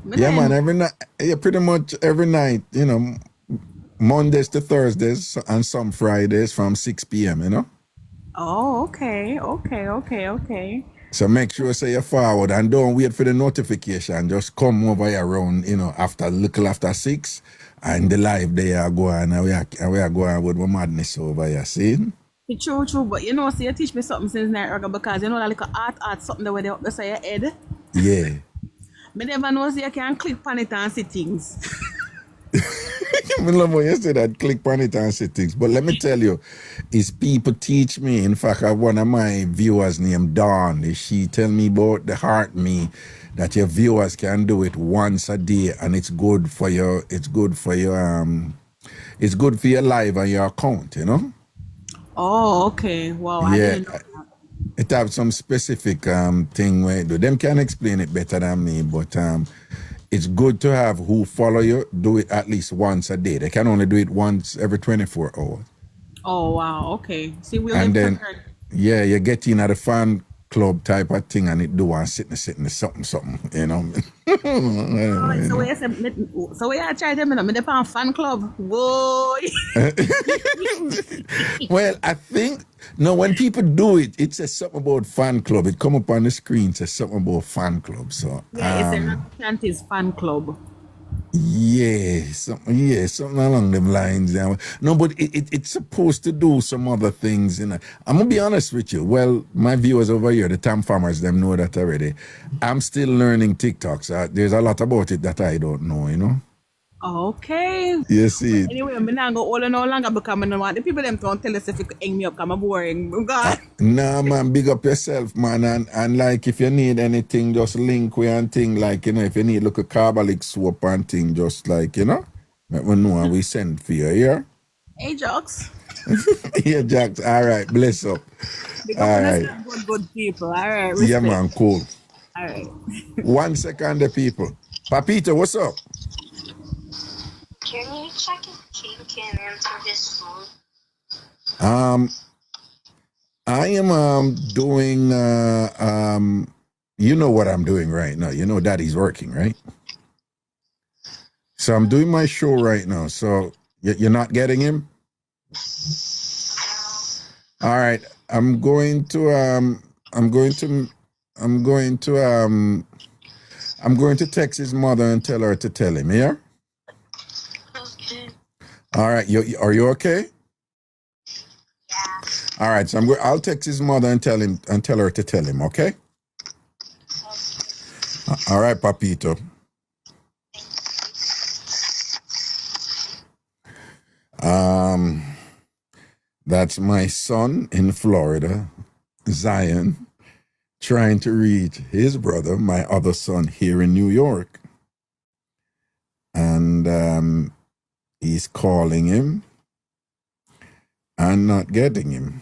But Yeah, then, man, every night, yeah, pretty much every night, you know, Mondays to Thursdays and some Fridays from 6 p.m., you know. Oh, okay. So make sure say you forward and don't wait for the notification. Just come over here around, you know, after 6 and the live they are going and we are going with my madness over here, see? True. But you know, see, you teach me something since night, Raga, because you know that like a art something that way they up beside your head. Yeah. Me never know say you can click on it and see things. I love when you say that, click on it and see things. But let me tell you, is people teach me. In fact, I have one of my viewers named Dawn. She tell me about the heart me that your viewers can do it once a day and it's good for your it's good for your live and your account, you know? Oh, okay. Wow, I Yeah. didn't know that. It have some specific thing where do them can explain it better than me, but it's good to have who follow you do it at least once a day. They can only do it once every 24 hours. Oh, wow, okay. See, we'll And live then prepared. yeah, you get in at the fan club type of thing and it do one sitting something, you know. Alright, so we said, so we are trying to me the pan fan club. Boy. Well, I think no, when people do it, it says something about fan club. It come up on the screen, says something about fan club. So Yeah, it's a Ragashanti's fan club. yeah, something along them lines. Yeah. No, but it's supposed to do some other things. You know, I'm gonna be honest with you. Well, my viewers over here, the TamFamers, them know that already. I'm still learning TikToks. There's a lot about it that I don't know. You know. Okay. You see. Anyway, I'm not go all no longer because I don't want the people them don't tell us if you could hang me up, I'm boring. God. Nah, man, big up yourself, man. And like, if you need anything, just link with and thing. Like, you know, if you need look a carbolic soap and thing, just like, you know, let me know and we send for you, yeah? Hey, Jocks. Yeah, Jax. All right, bless up. Because All when I right. say good people. All right, Yeah, respect. man, cool. All right. 1 second, the people. Papito, what's up? Can you check if King can answer his phone? I am doing you know what I'm doing right now. You know Daddy's working, right? So I'm doing my show right now. So you're not getting him? All right. I'm going to text his mother and tell her to tell him, yeah? Okay. All right. Are you okay? All right, so I'll text his mother and tell her to tell him, okay? All right, Papito. That's my son in Florida, Zion, trying to reach his brother, my other son, here in New York. And he's calling him and not getting him.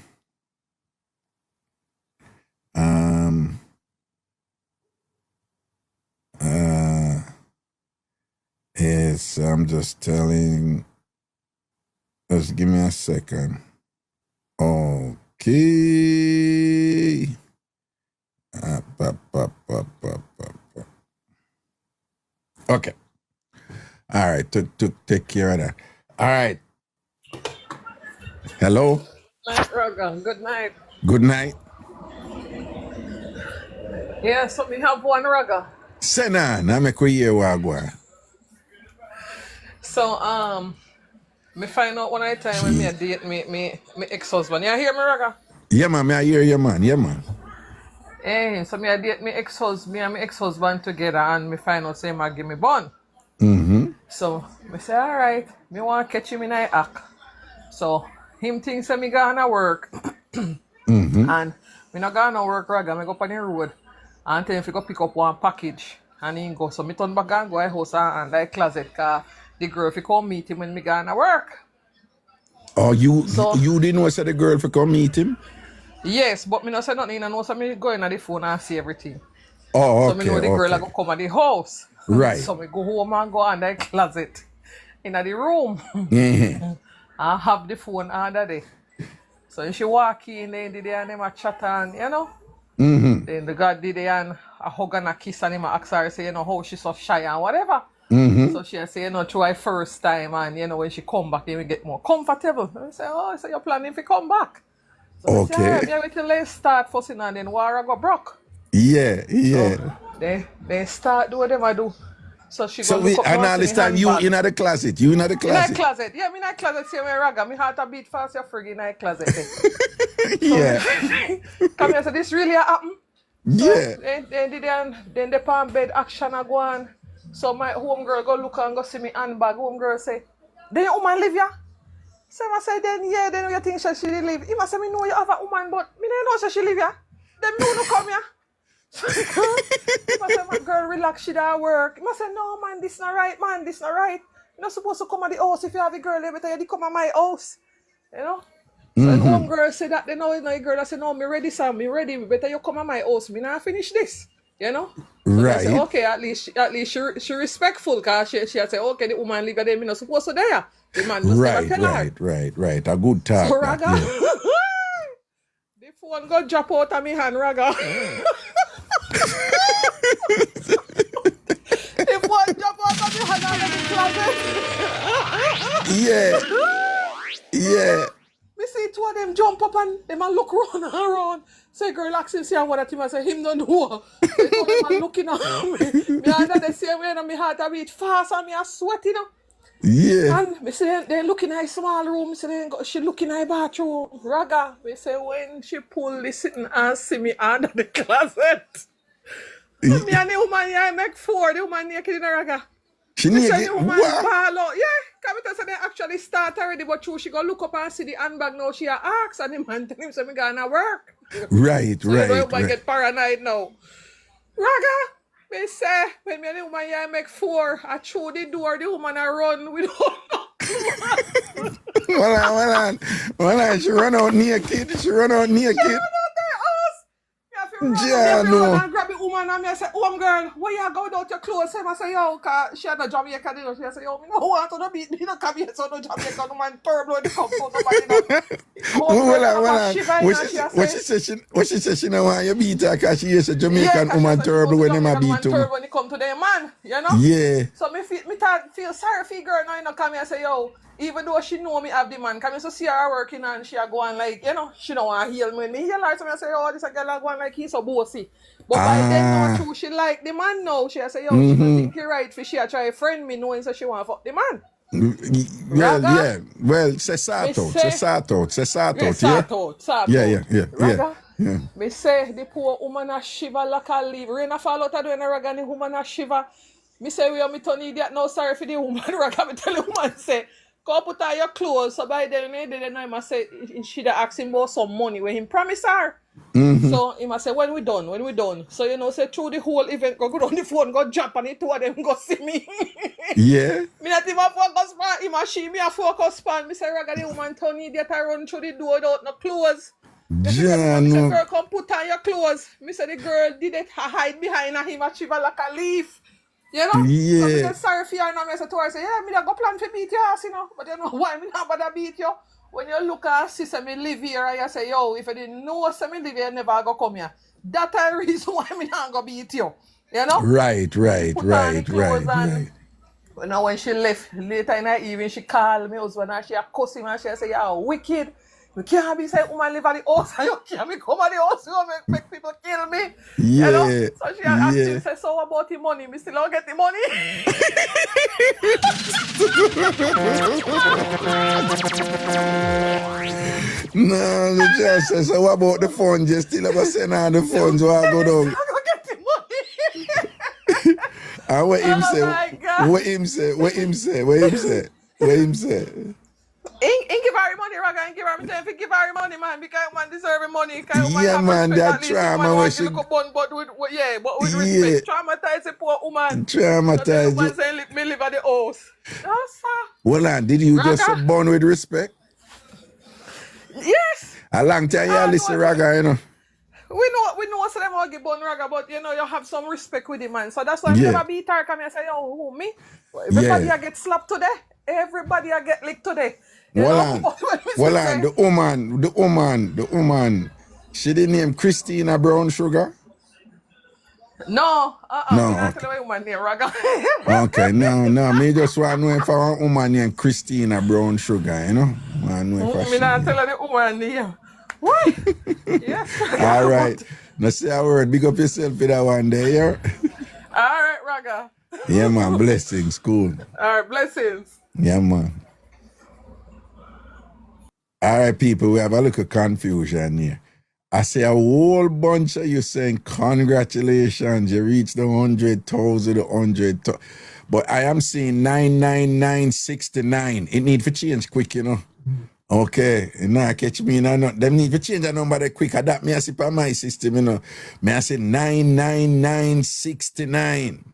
I'm just telling, just give me a second. Okay. Okay. All right, to take care of that. All right. Hello. Night, Raga. Good night. Good night. Yeah, so me have one Raga. Sena, I make we hear wagwa. So me find out one night time when me a date me ex-husband. You hear me, Raga? Yeah, man, I hear you, man. Yeah, man. Hey, so me a date me and my ex-husband together, and me find out say me give me bun. So me say, all right, me want to catch him in a act. So him thinks that me gonna work, and me not gonna work, Raga. Me go on the road and tell him to go pick up one package, and he go. So me turn back and go to house and like closet, cause the girl fi come meet him when me gonna work. Oh, you didn't know say the girl for come meet him? Yes, but me not say nothing. I know so me go in at the phone and see everything. Oh, okay. So me know the girl I go come at the house. Right. So me go home and go under the closet in the room. Yeah. I have the phone under there. So she walk in, they did and them a chat and you know. Then the guy did and a hug and a kiss and him ask her say, you know, how she's so shy and whatever. So she say, you know, try first time and you know when she come back, then we get more comfortable. And I say, oh, so you're planning to come back. So okay. I say, all right, yeah, wait till they start fussing and then war go broke. Yeah. So they start do what they do. So she go look up and all this time you in the closet. You in the closet. In the closet. Yeah, me in the closet see me Raga. Me heart a beat fast, you're friggin' in the closet. Yeah. Come here, so this really happen. Yeah. Then the palm bed action a go on. So my homegirl go look and go see me handbag. Homegirl say, then your woman live here? So I say, then you think she live. He must say, me know you have a woman, but me don't know she live here. Them no come here. He must say, my girl, relax, she da work. He must say, no man, this not right, man, this not right. You're not supposed to come at the house if you have a girl there, better you come at my house. You know? So the homegirl say that, then now the girl I say, no, me ready, Sam, me ready, better you come at my house. Me not finish this. You know? So right. I say, okay, at least she respectful, because she say, okay, the woman live there, me not supposed to there. The man just never tell her. Right. A good talk. So Raga, the phone go drop out of me hand, Raga. The phone drop out of me hand out of the closet. Yeah. Me see two of them jump up and them a look round and around. Say girl ask him, see what that him I say him don't know. They two them a looking at me. Me under the same way and my heart a beat fast and me a sweat, you know. Yeah. And me say they looking at a small room, say she looking at a bathroom. Raga, me say when she pull this sitting and see me under the closet. Me and the woman here make four, the woman naked in the Raga. She naked? The woman ball out. Yeah, come say they actually start already, but she go look up and see the handbag now. She ask and the man tell him say me gonna work. Right. So the woman get paranoid now. Raga, me say when me and the woman here make four, I through the door, the woman a run with all. Hold on. She run out naked. She run out their house. Yeah, no. And grab the woman and me say, oh girl, where you go without your clothes? I say, yo, cause she had a Jamaican, you know. She say, yo, me no want to beat me, no come here, so no Jamaican, no man terrible when they come for nobody. Hold on. What she say she no want you beat her cause she is a Jamaican woman terrible when they beat her. Terrible when it come to their man, you know? Yeah. So me feel sorry for the girl now, you know, come here and say, yo, even though she know me have the man, come here so see her working and she a go on like, you know, she don't want to heal me. Me heal her, so I say, oh, this a girl a go on like he's so bossy. But by then, no, true, she like the man now. She a say, yo, she don't think you're right for she a try to friend me knowing so she want to fuck the man. Well, say sort out. Yeah. Me say the poor woman a shiver like a leaf. Rain a fall out of the Raga and the woman a shiver. Me say we are me turn idiot now, sorry for the woman. Raga, me tell the woman say, Go put on your clothes. So by then, they know him say she'd ask him about some money when he promised her. So he must say, when we done. So say through the whole event, go on the phone, go jump on it, two of them go see me. Yeah. Me not even focus on him and she, me a focus on. Me say, Raga, the woman turn idiot, I run through the door without no clothes. Me say, girl, come put on your clothes. Me say, the girl did it, hide behind him, and she was like a leaf. You know? So me Yeah. just sorry for you, and I say to her, say, yeah, me da go plan to beat your ass, But you know why me not bother beat you? When you look at see say me live here, and you say, yo, if I didn't know say me live here, never go come here. That's the reason why me not go beat you. You know? Right. Put on the clothes and when she left later in the evening, she called me husband and she cuss him and she say, "Yeah, wicked. You can't be saying woman live at the house and you can't be come at the house. You make people kill me." Yeah. You know? So she asked me, say, "So what about the money? Me still don't get the money." No, the just say, so what about the funds? You still ever send on the funds while I go down? I don't get the money. And what him say? my God. What him say? What him say? What him say? What him say? Ain't give her money, Raga. Ain't give her time to give her money, man. Because man deserve money. Yeah, man, that trauma where she... But with respect, traumatize the poor woman. Traumatize So you. the woman say, me live at the house. That's Well, did you just Raga. born with respect? Yes. A long time you listen, Raga, you know. We know so them all give bun Raga, but you have some respect with the man. So that's why I never beat her. Come here and say, yo, who me? Everybody I get slapped today. Everybody I get licked today. The woman. She didn't name Christina Brown Sugar? No. No. We not tell the woman name Raga. Okay, no. Me just want to know if I want a woman named Christina Brown Sugar, you know? Me not tell the woman name. Why? Yes. All right. Now say a word. Big up yourself for that one day, yeah? All right, Raga. Yeah, man. Blessings. Cool. All right, blessings. Yeah, man. All right, people. We have a little confusion here. I see a whole bunch of you saying, congratulations, you reached the 100,000, the 100,000. But I am seeing 99969. It need to change quick, you know. Okay, now catch me now. Them need to change the number that quick. Adapt me, I see for my system, you know. Me I say 99969.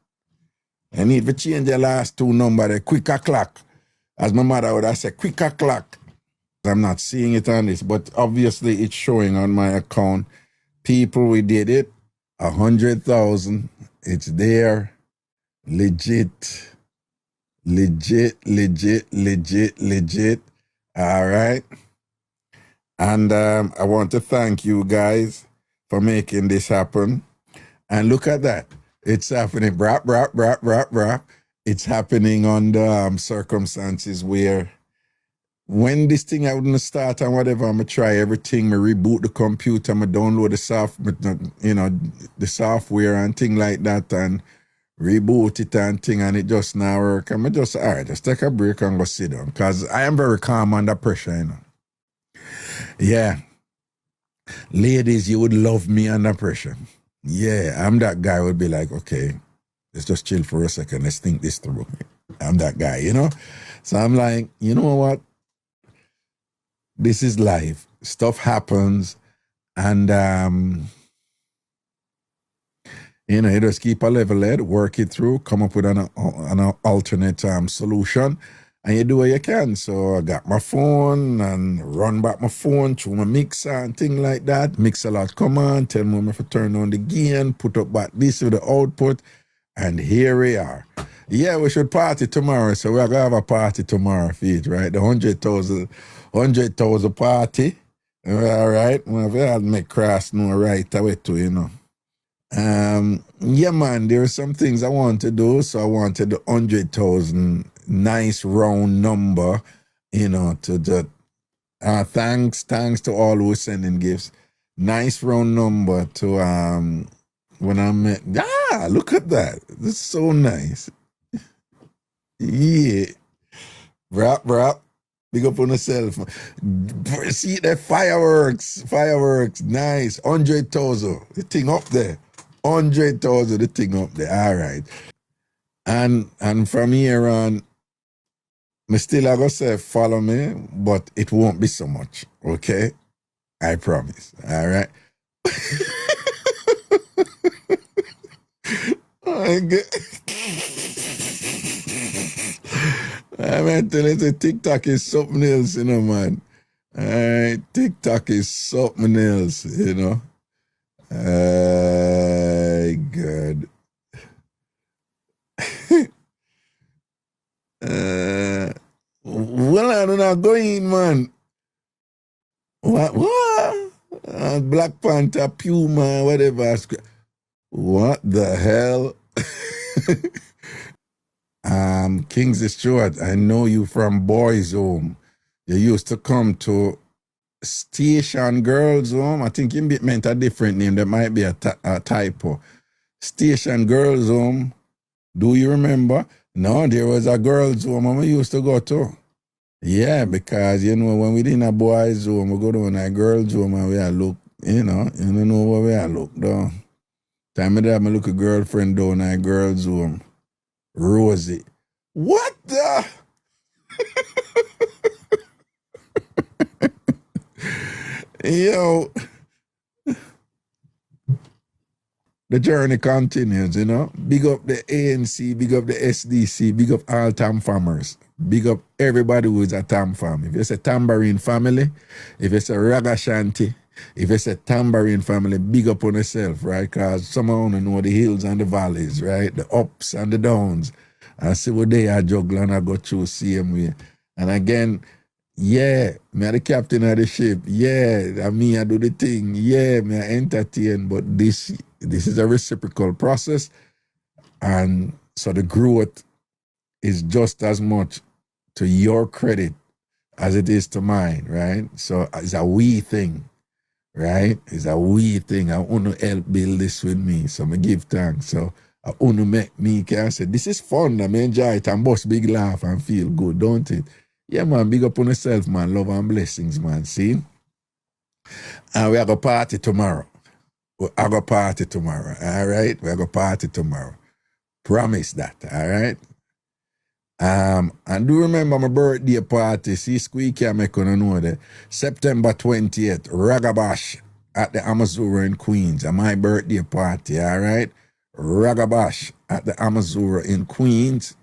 I need to change the last two number, the quick o'clock. As my mother would have said, quick o'clock. I'm not seeing it on this, but obviously it's showing on my account. People, we did it. 100,000. It's there. Legit. All right. And I want to thank you guys for making this happen. And look at that. It's happening. Brap. It's happening under circumstances where when this thing I wouldn't start and whatever, I'm going to try everything. I reboot the computer. I'm going to download the software and thing like that and reboot it and thing, and it just now work. I'm just, all right, just take a break and go sit down because I am very calm under pressure, you know. Yeah. Ladies, you would love me under pressure. Yeah, I'm that guy who would be like, okay, let's just chill for a second. Let's think this through. I'm that guy, you know. So I'm like, you know what? This is life. Stuff happens. And, you know, you just keep a level head, work it through, come up with an alternate solution, and you do what you can. So I got my phone and run back my phone through my mixer and thing like that. Mix a lot command, tell me if I turn on the gain, put up back this with the output, and here we are. Yeah, we should party tomorrow, so we're going to have a party tomorrow, Feet, right? The 100,000 party. All right? Well, we have to make Cross know right away too, you know. Yeah, man, there are some things I want to do, so I wanted the 100,000 nice round number, you know, to the thanks to all who are sending gifts. Nice round number to when I met. Look at that. This is so nice. Yeah. Brap. Big up on yourself. See the fireworks. Nice. 100,000. The thing up there. 100,000. The thing up there. All right. And from here on, Me still I go say follow me, but it won't be so much. Okay? I promise. All right. I'm telling you, TikTok is something else, you know, man. All right, TikTok is something else, you know. Good. Well, I don't know, go in, man. What? Black Panther, Puma, whatever. What the hell? Kingsley Stewart, I know you from Boys Home. You used to come to Station Girls Home. I think you meant a different name. There might be a typo. Station Girls Home. Do you remember? No, there was a girls' home I used to go to. Yeah, because, you know, when we did a boys' home, we go to a girls' home and we look, you don't know where we look, though. Time of day, I look a girlfriend down at girls' home. Rosie. What the? Yo. The journey continues, you know. Big up the ANC, big up the SDC, big up all TamFamers. Big up everybody who is a TamFam. If it's a Tambourine family, if it's a Ragashanti, if it's a Tambourine family, big up on yourself, right? Because some of you know the hills and the valleys, right? The ups and the downs. And see what they are juggling and I go through same way. And again, yeah, me are the captain of the ship. Yeah, I do the thing. Yeah, me I entertain. But this is a reciprocal process. And so the growth is just as much to your credit as it is to mine, right? So it's a we thing, right? It's a we thing. I want to help build this with me. So I give thanks. So I want to make me can say, this is fun. I enjoy it and bust big laugh and feel good, don't it? Yeah, man, big up on yourself, man. Love and blessings, man. See? And we have a party tomorrow. We have a party tomorrow, all right? We have a party tomorrow. Promise that, all right? And do remember my birthday party. See, Squeaky, I make you know that. September 20th, Ragabash at the Amazura in Queens. And my birthday party, all right? Ragabash at the Amazura in Queens.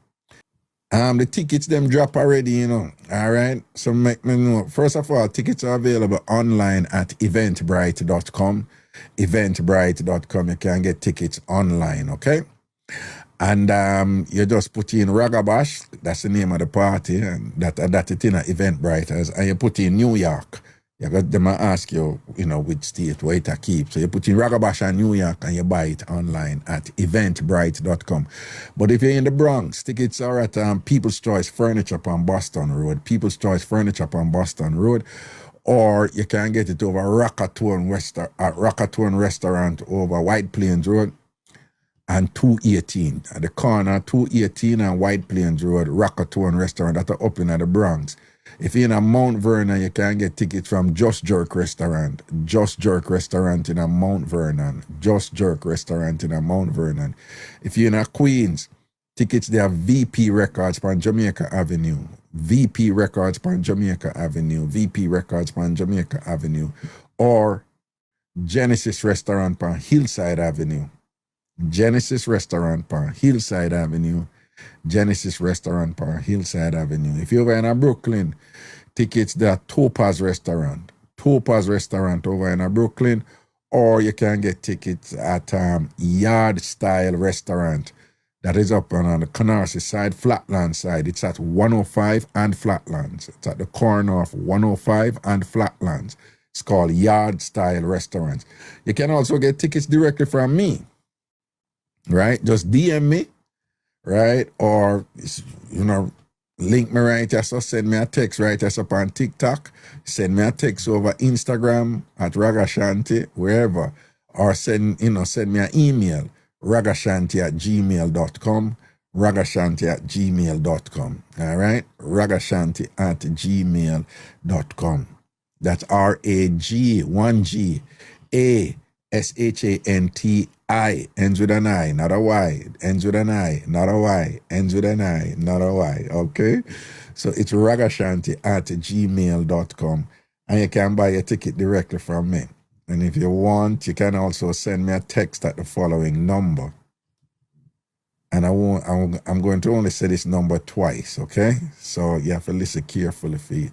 The tickets them drop already, you know. All right. So make me know. First of all, tickets are available online at eventbrite.com. Eventbrite.com. You can get tickets online, okay? And you just put in Ragabash, that's the name of the party, and that it in Eventbrite, and you put in New York. You got them ask you, you know, which state, where it keep. So you put in Ragabash and New York and you buy it online at eventbrite.com. But if you're in the Bronx, tickets are at People's Choice Furniture on Boston Road. People's Choice Furniture on Boston Road. Or you can get it over Ragatone Restaurant over White Plains Road and 218. At the corner, 218 and White Plains Road, Ragatone Restaurant, that are up in the Bronx. If you're in a Mount Vernon, you can get tickets from Just Jerk Restaurant. Just Jerk Restaurant in a Mount Vernon. Just Jerk Restaurant in a Mount Vernon. If you're in a Queens, tickets there are VP Records on Jamaica Avenue. VP Records on Jamaica Avenue. VP Records on Jamaica Avenue. Or Genesis Restaurant on Hillside Avenue. Genesis Restaurant on Hillside Avenue. Genesis Restaurant on Hillside Avenue. If you're over in Brooklyn, tickets there Topaz Restaurant. Topaz Restaurant over in Brooklyn. Or you can get tickets at Yard Style Restaurant. That is up on the Canarsie side, Flatland side. It's at 105 and Flatlands. It's at the corner of 105 and Flatlands. It's called Yard Style Restaurant. You can also get tickets directly from me. Right? Just DM me. Right? Or, you know, link me right here. So send me a text right here up on TikTok. Send me a text over Instagram at Ragashanti, wherever. Or send me an email. Ragashanti@gmail.com. Ragashanti@gmail.com. All right? Ragashanti@gmail.com. That's RAG1G ASHANTI I, ends with an I, not a Y, ends with an I, not a Y, ends with an I, not a Y, okay? So it's ragashanti@gmail.com, and you can buy a ticket directly from me. And if you want, you can also send me a text at the following number. And I'm going to only say this number twice, okay? So you have to listen carefully for it.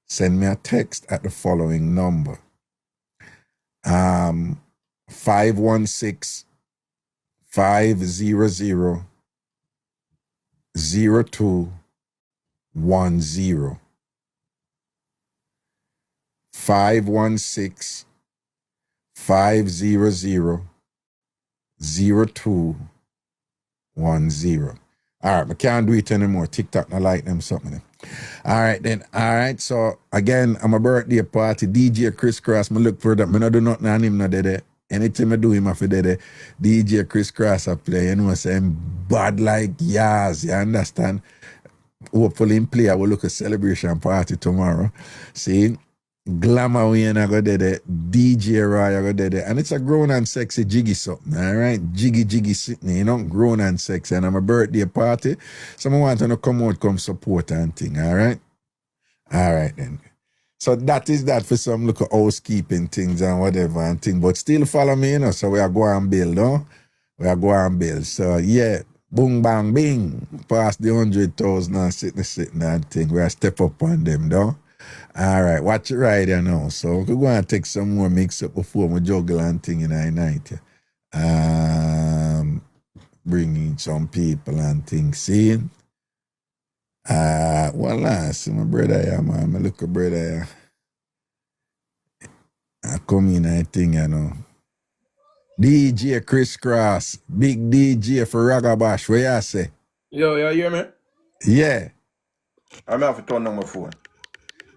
Send me a text at the following number. 516 500 0210. 516 500 0210. All right, I can't do it anymore. TikTok not like them something. All right then. All right. So again, I'm a birthday party. DJ Chris Cross. Me look for that. Me not do nothing on him. No dede. Anything I do him after dede. DJ Chris Cross I play. You know what I'm saying? Bad like yas. You understand? Hopefully in play. I will look a celebration party tomorrow. See? Glamour Wayne I go there, DJ Roy I go there, and it's a grown and sexy jiggy something, all right? Jiggy Sydney, you know, grown and sexy, and I'm a birthday party, so I want to come out, come support and thing, all right? All right then. So that is that for some look at housekeeping things and whatever and thing, but still follow me, you know, so we are going and build, no? We are going and build, so yeah, boom, bang, bing, past the 100,000 and sitting and thing, we are step up on them, though. All right, watch it right here now. So we're going to take some more mix up before we juggle and thing in the night. Bring in some people and things. See? Well, see my brother here, man. My little brother here. I come in, I think, you know. DJ Chris Cross, big DJ for Ragabash. What you say? Yo, you hear me? Yeah. I'm have to turn on my phone.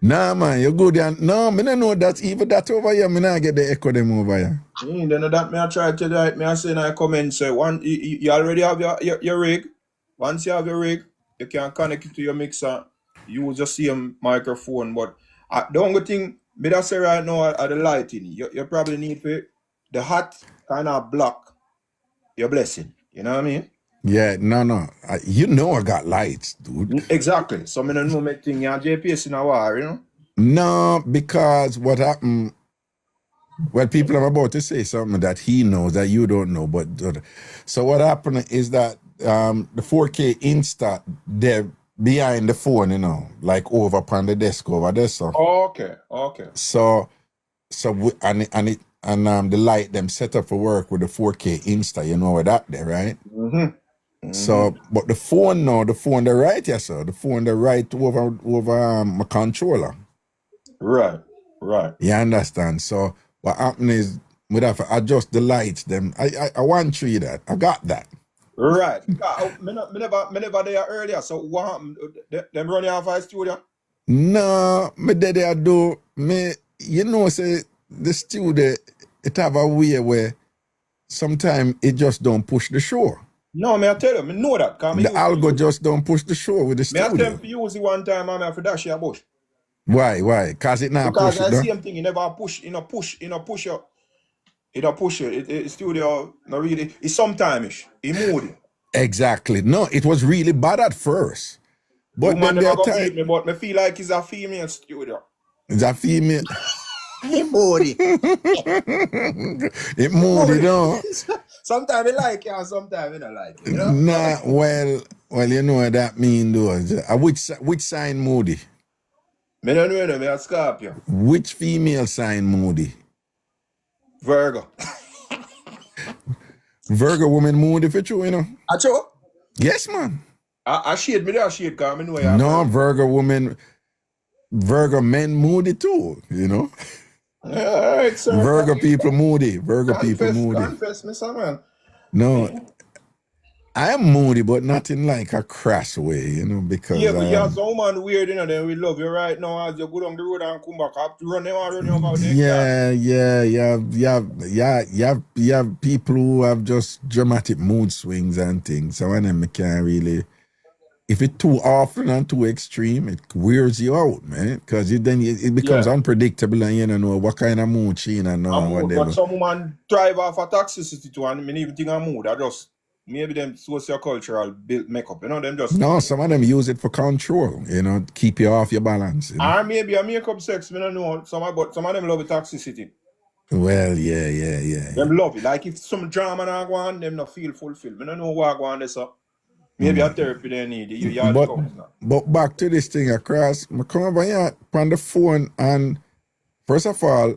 Nah, man, you're good. No, I don't know that even that over here, I not get the echo them over here. Then that me I try to tell you, me I say in a comment, say, one, you already have your rig. Once you have your rig, you can connect it to your mixer. You will just see a microphone. But the only thing, me that say right now are the lighting. You probably need for the hot kind of block your blessing. You know what I mean? Yeah, no. You know I got lights, dude. Exactly. So I don't know my thing. You have JPS in a war, you know? No, because what happened, well, people are about to say something that he knows that you don't know. But so what happened is that the 4K Insta, they're behind the phone, you know, like over upon the desk over there. So okay. So the light them set up for work with the 4K Insta, you know, with that there, right? Mm-hmm. So, but the phone the right, yes, sir. The phone the right over my controller. Right. You understand? So what happened is we have to adjust the lights. Them I want to you that. I got that. Right. Me never there earlier. So what happened? Them running off our studio? No, me daddy I do me. You know, say the studio it have a way where sometimes it just don't push the show. No, me I tell you, me know that. The algo just don't push the show with the studio. Me I tell you, use it one time, and I have to dash your bush. Why? Cause it not push it. Because the same thing, you never push, you know, push you. It don't push it. It studio, not really. It's sometime-ish. It moody. Exactly. No, it was really bad at first. But Woman then never time, beat me, but me feel like it's a female studio. it's a female. It moody. It moody, no. Sometimes I like it, and sometimes I don't like it. You know? Nah, well, you know what that mean, though. Which sign moody? Me don't know, me a Scorpio. Which female sign moody? Virgo. Virgo woman moody for you, you know? A true? Yes, man. I shade me there, shade, because I know you No, Virgo men moody too, you know? All right, sir. Virgo people moody. People moody. Confess me, some man. No, I am moody, but not in like a crass way, you know, because yeah, but you're some man weird, you know, then we love you right now as you go down the road and come back up to run about there. You have people who have just dramatic mood swings and things. So when them can't really if it's too often and too extreme, it wears you out, man. Because it becomes unpredictable and you don't know what kind of mood she in and whatever. But some women thrive off of toxicity too, and I even think of mood. I just maybe them sociocultural built makeup, you know, them just. No, some of them use it for control, you know, keep you off your balance. You know? Or maybe a makeup sex, I don't know. But some of them love the toxicity. Well, yeah. Them love it. Like if some drama now go on, them not feel fulfilled. I don't know what go on this up. Maybe a therapy they need. But back to this thing across, I come over here on the phone, and first of all,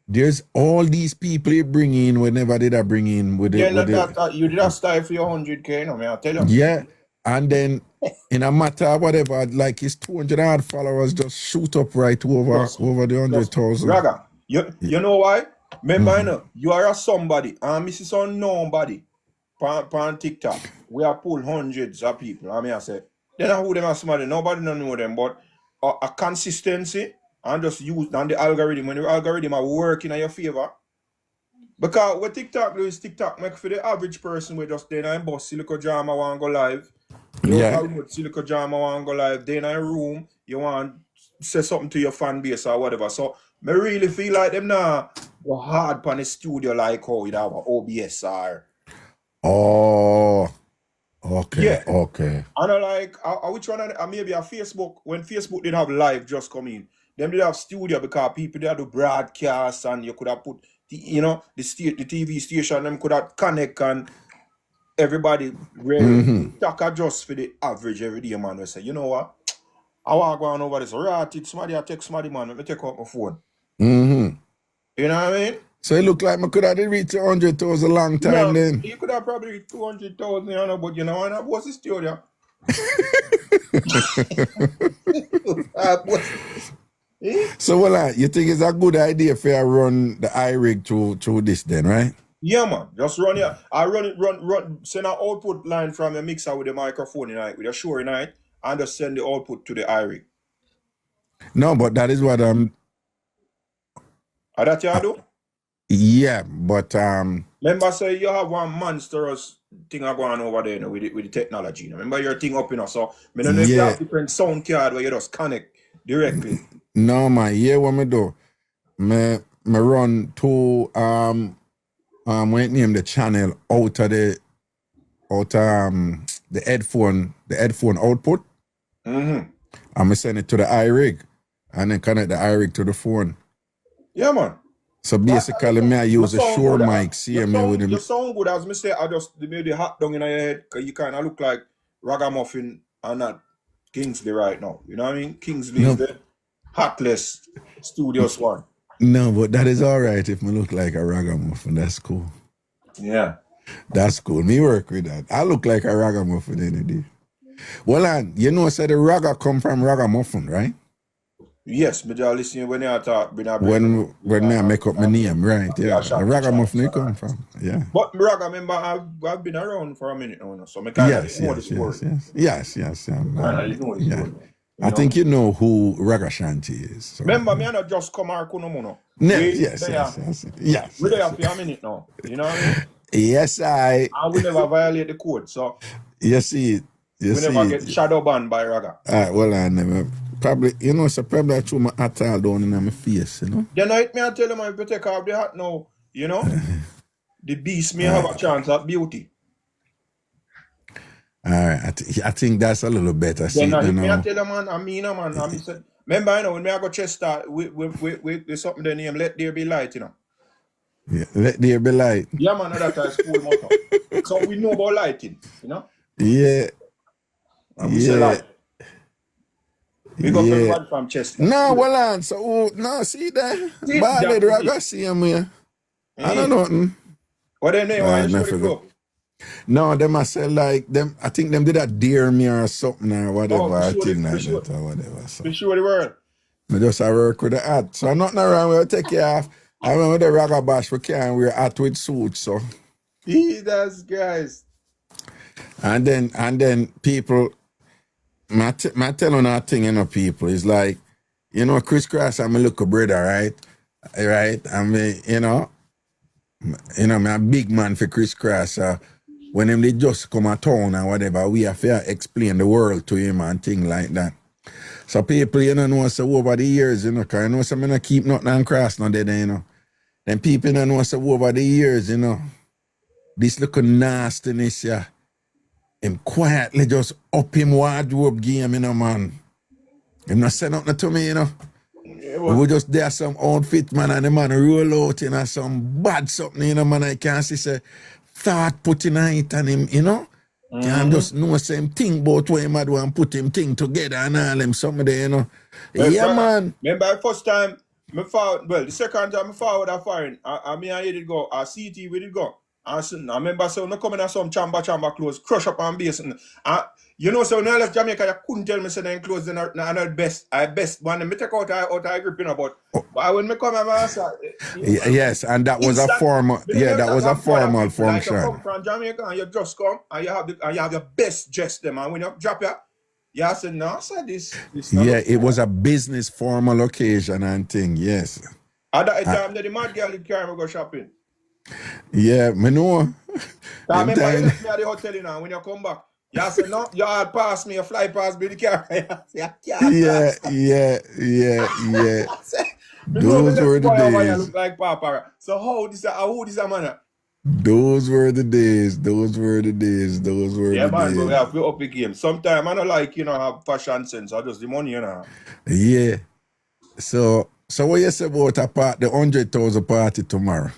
there's all these people you bring in whenever they bring in with you did a style for your 100K, no, I tell you. Yeah, and then in a matter of whatever, like his 200 odd followers just shoot up right over the 100,000. Raga, you know why? Remember, you know, you are a somebody, and Mrs. Unknowbody. On TikTok, we have pulled hundreds of people. I say, they know who them are somebody, nobody don't know them, but a consistency and just use and the algorithm. When the algorithm are working in your favor, because what TikTok do is TikTok make for the average person we just then and boss silico drama want go live. Silico drama want go live, then in a room, you want say something to your fan base or whatever. So I really feel like them now go hard on the studio like how you have OBS or. Oh, okay, yeah. Okay. And I like, which one? Maybe a Facebook, when Facebook didn't have live just come in, them did have studio because people they do broadcast and you could have put, the TV station, them could have connect and everybody really talk adjust for the average everyday man. We say, you know what? I want to go on over this. Right, somebody I text somebody, man, let me take out my phone. You know what I mean? So it looked like I could have reached 100,000 a long time then. You could have probably reached 200,000, you know, but you know, and what's the studio? So, you think it's a good idea if I run the iRig through this then, right? Yeah, man. Just run it. I run, send an output line from your mixer with the microphone tonight, with a show tonight, and just send the output to the iRig. No, but that is what Are that you do? Yeah, but remember, say you have one monstrous thing going over there, with the technology. Remember your thing up, so I don't know if you have different sound card where you just connect directly. No, man. Yeah, what me do? Me run to what name the channel Outa the headphone output. And me send it to the iRig, and then connect the iRig to the phone. Yeah, man. So basically, I use a Shure mic. You sound good, as me say. I just made the hat down in your head because you kind of look like Ragamuffin and not Kingsley right now. You know what I mean? Kingsley is the hatless studios one. No, but that is all right if me look like a Ragamuffin. That's cool. Yeah. That's cool. Me work with that. I look like a Ragamuffin any day. Well, you know, the Raga come from Ragamuffin, right? Yes, me just listen when I talk. When I make up my name, right? Yeah, Ragamuffin come from. Yeah. But Raga, remember, I've been around for a minute now, so I kind of know this word. Yes. I think you know who Ragashanti is. So. Remember, me not just come here, Kunomuno. Yes. We're there for a minute now. You know what I mean? Yes, And we never violate the code, so. You see. We never get shadow banned by Raga. Well, I never. Probably, you know, so probably I threw my hat all down in my face, you know. The night me I tell you, man, if you take off the hat now, you know, the beast may have a chance at beauty. All right, I think that's a little better. Then me I tell you, man, I mean, remember, you know, when me I go Chester with something the name, Let There Be Light, you know. Yeah, Let There Be Light. Yeah, man, that's a school motto. So we know about lighting, you know. Yeah. And we say light. We got everybody from Chester. No, well on. So see that? Bad Raga see him here. I don't know nothing. What their name? Why you show No, them I say like them. I think them did that Dear Me or something or whatever. I think like that or whatever. So. Be sure the word. I just work with the hat. So nothing around. We'll take you off. I remember the Raga Bash. We can't wear hat with suits. So. Jesus, guys. And then people. My telling that thing, you know, people, is like, you know, Chris Cross, I'm a little brother, right? Right? I mean, you know, I'm a big man for Chris Cross. when him they just come a town and whatever, we have to explain the world to him and things like that. So people, you know, so over the years, you know, because I know some men keep nothing and cross no dead, you know. Then people you know so over the years, you know, this little nastiness, yeah, him quietly just up him wardrobe game, you know, man. Him not say nothing to me, you know. We just there some outfit, man, and the man roll out, you know, some bad something, you know, man. I can't see say thought put in it and him, you know. Can't just know same thing about what him do and put him thing together and all them something there, you know. Well, Yeah, man. Remember the first time me forward, well, the second time I forward a foreign, I mean I did go, CT we did go. I remember so I come in some chamber clothes, crush up and base. And you know, so when I left Jamaica, you couldn't tell me so then clothes are not best. I best one me take out I grip, you know, but when me come and Yes, and that was a formal, yeah, that was a formal like function. you come from Jamaica and you just come and you have your best dress them, and when you drop your yeah, I said, no, I said this Yeah, it was a business formal occasion and thing, yes. At that time, the mad girl did carry me go shopping. Yeah, me know. I remember you left me at the hotel, you know, when you come back. You said, no, you all pass me, you fly past me, the car. Yeah. Those were the days. Look like Papa. So how this a man? Those were the days. Yeah, man, but we have to up the game. Sometimes I don't like, you know, have fashion sense. I just the money, you know. Yeah. So what you say about the 100,000 party tomorrow?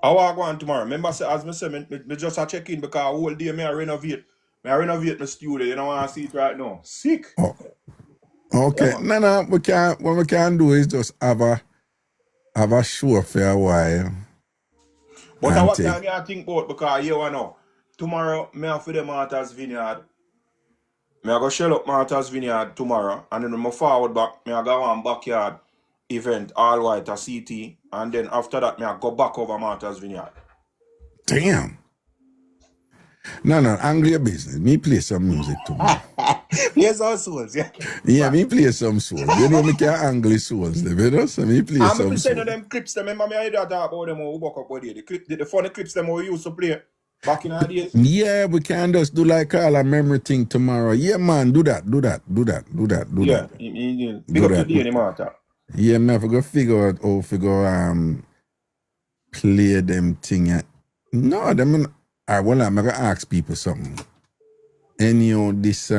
I want to go on tomorrow. Remember, as I said, me just a check in because whole day I renovate my studio. You know what I see it right now? Sick. Oh. Okay. Yeah, No, what we can do is just have a show for a while. But what time I think about because you know, tomorrow me have for the Martha's Vineyard. Me I go shell up Martha's Vineyard tomorrow, and then when I forward back, me I go on backyard event all white a CT, and then after that me I go back over Martha's Vineyard. Damn. No, angle your business. Me play some music tomorrow. Play some souls, yeah. Yeah, me play some souls. You know me can angle souls, you know? So me play some I'm souls. saying them clips, them, remember me I talk about them who buck up with the funny clips them we used to play back in the days. Yeah, we can just do like all a memory thing tomorrow. Yeah, man, do that. Yeah, big up to the any matter. Yeah, me have to go figure out how to play them thing. No, them I'm gonna ask people something. Any of this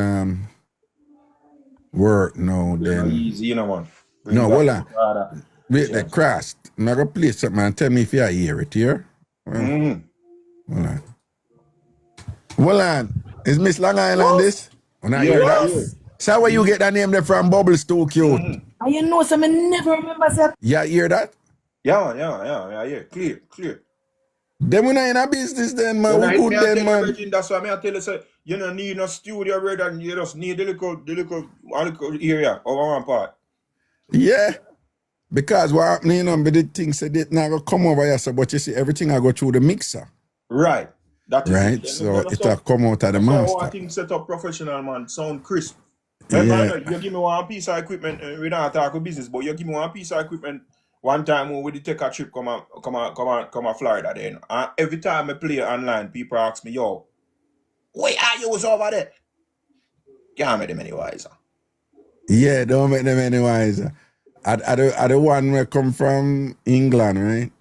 work now then easy, you know, man. No, wait, the cross. I'm gonna play something and tell me if you hear it here. Hold on. Is Miss Long Island this? When I hear that? So where you get that name there from? Bubbles too cute. And you know, so I never remember that. Yeah, hear that? Yeah. Clear. Then we're not in a business then, man. We good then, man. That's why I tell you, say, you don't need no studio, brother, and you just need the little area over one part. Yeah. Because what happening, you know, but the thing said it not gonna come over here, so, but you see, everything I go through the mixer. Right. That is right. It. So it'll come out of the master. So I think set up professional, man. Sound crisp. Yeah. You give me one piece of equipment, we don't talk about business, but you give me one piece of equipment. One time when we take a trip come a Florida then. And every time I play online, people ask me, yo, where are you over there? Can't make them any wiser. Yeah, don't make them any wiser. Are the one where come from England,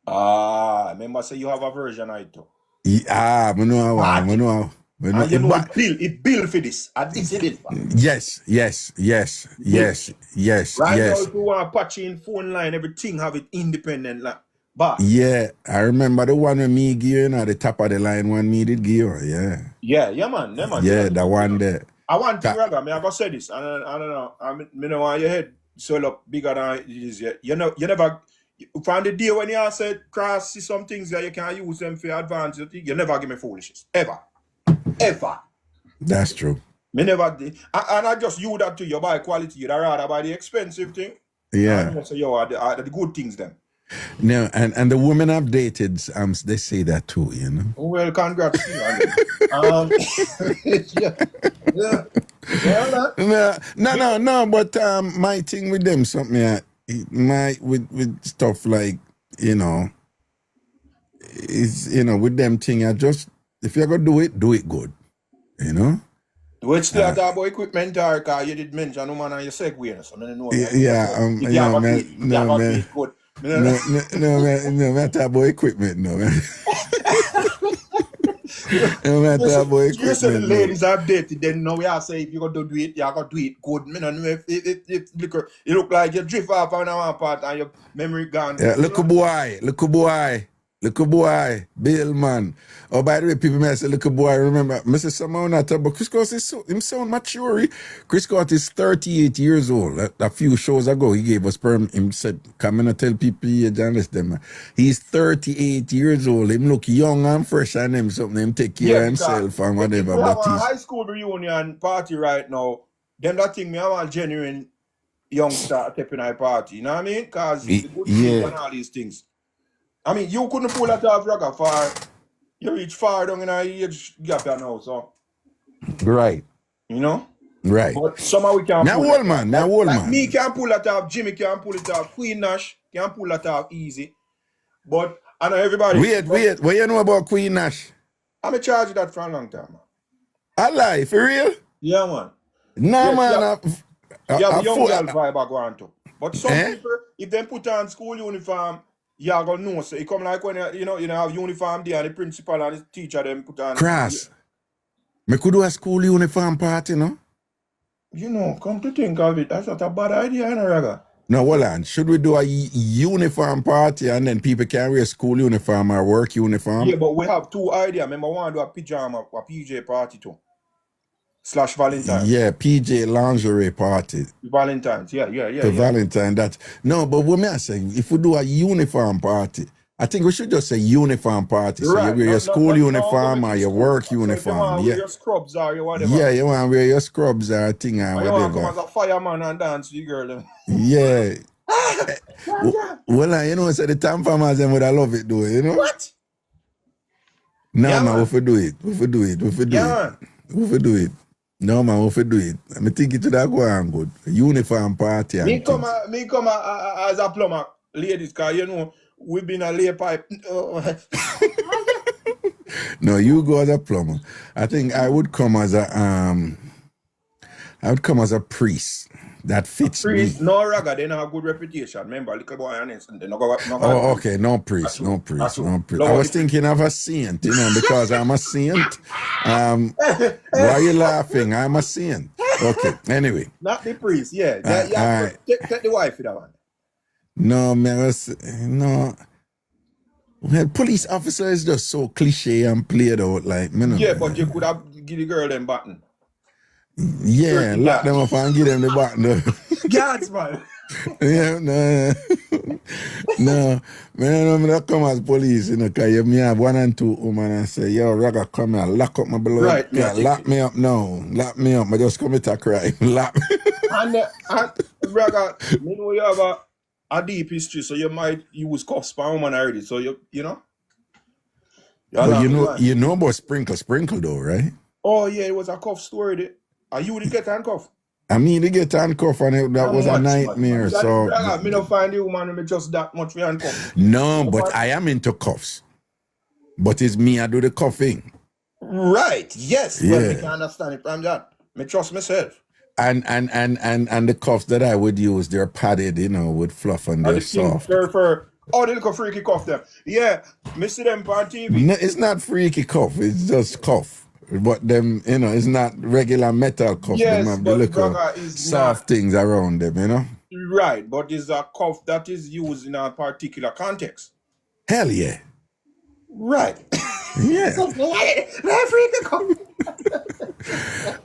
right? Remember say you have a version of it too. Yeah, I know one. I know. And you know it bill for this. And this is it. Yes. Right now, if you want to patch in phone line, everything have it independent. Like, but yeah, I remember the one with me gear at the top of the line when me did gear. Yeah, man. Yeah, the one there. I want to Raga, I go say this. I don't know. I know why your head swell up bigger than it is yet. You never from the day when you said cross see some things that you can use them for advantage, you never give me foolishness. Ever. That's true. Me never did. And I just you that to you buy quality, you'd rather buy the expensive thing. Yeah. So you are the good things then. No, and the women I've dated, they say that too, you know. Well, congrats. No, but my thing with them something with stuff like, you know, is with them thing I just if you're gonna do it good. You know? Which still talk about equipment or because you did mention no man on your Segway, so I don't know. Yeah, If you know, you man, have a tweet good. man, talk about equipment, no, man. No, man, talk about equipment. You said the ladies are updated, then now we are saying if you're going to do it, you're going to do it good. I don't know if it look like you drift off on one part and your memory gone. Yeah, look a boy, Bill, man. Oh, by the way, people may say, look a boy, remember, Mr. Samoa not but Chris Scott is him sound mature. Chris Scott is 38 years old. A few shows ago, he gave us perm. Him said, come in and tell people here, journalists them. He's 38 years old. Him look young and fresh and him something. Him take care of himself and whatever. If we have a high school reunion party right now, then that thing, me have a genuine youngster stepping at party. You know what I mean? Because the good people and all these things. I mean, you couldn't pull that off, Raga, far. You reach far down in our age gap now, so. Right. You know? Right. But somehow we can't pull it off. Now, old man. Me can pull that off, Jimmy can pull it off, Queen Nash can pull that off easy. But I know everybody. Wait. What you know about Queen Nash? I'm in charge of that for a long time, man. I lie, for real? Yeah, man. No, yes, man. You have a young girl vibe going to. But some people, if they put on school uniform, you're going to know. So it come like when you have uniform there and the principal and the teacher them put on. Cross. Me could do a school uniform party, no? You know, come to think of it, that's not a bad idea, you know, Raga. No, hold on. Should we do a uniform party and then people can wear school uniform or work uniform? Yeah, but we have two ideas. Remember, we want to do a pajama or PJ party too. / Valentine's. Yeah, PJ lingerie party. Valentine's, yeah. Valentine, that. No, but what me I saying, if we do a uniform party, I think we should just say uniform party. So you wear your school uniform or your work uniform. So you wear your scrubs or your whatever. Yeah, you want to wear your scrubs or thing or whatever. You want to come as a fireman and dance with your girl. Yeah. Well, you know, so the TamFam them would I love it though, you know? What? No, yeah, man, we do it. We do it. No, man, we do it. I think it would go on good. Uniform party. Me come as a plumber, ladies, because you know, we've been a lay pipe. No, you go as a plumber. I think I would come as a priest. That fits priest, me. No, Raga, they don't have good reputation. Remember, little boy and they no go. Okay, no priest. I was thinking of a saint, you know, because I'm a saint. Why are you laughing? I'm a saint. Okay, anyway. Not the priest, yeah. Take the wife for that one. No, man, no. Well, police officer is just so cliche and played out, like, man. Yeah, but you could have give the girl them button. Yeah, lock them up and give them the button. Guards, man. Yeah, no, man, I'm not come as police, you know, because you may have 1 and 2 women and say, yo, Raga, come here, lock up my blood. Right. Yeah, lock me up now. Lock me up. I just commit a crime. Lock me. And Raga, you know you have a deep history, so you might use cuffs for a woman already. So you know. But you know about sprinkle though, right? Oh yeah, it was a cuff story. Are you the get handcuffed? I mean, they get handcuffed and that was a nightmare. So me don't find the woman me just that much for handcuffed. No, but I am into cuffs. But it's me I do the cuffing. Right, yes. Yeah. But I can understand it from that. Me trust myself. And the cuffs that I would use, they're padded, you know, with fluff and they're soft. They're for the little freaky cuff them. Yeah, me see them on TV. No, it's not freaky cuff, it's just cuff. But them, you know, it's not regular metal cuff. Yes, them have but the little soft things around them, you know? Right, but it's a cuff that is used in a particular context. Hell yeah. Right. Yeah.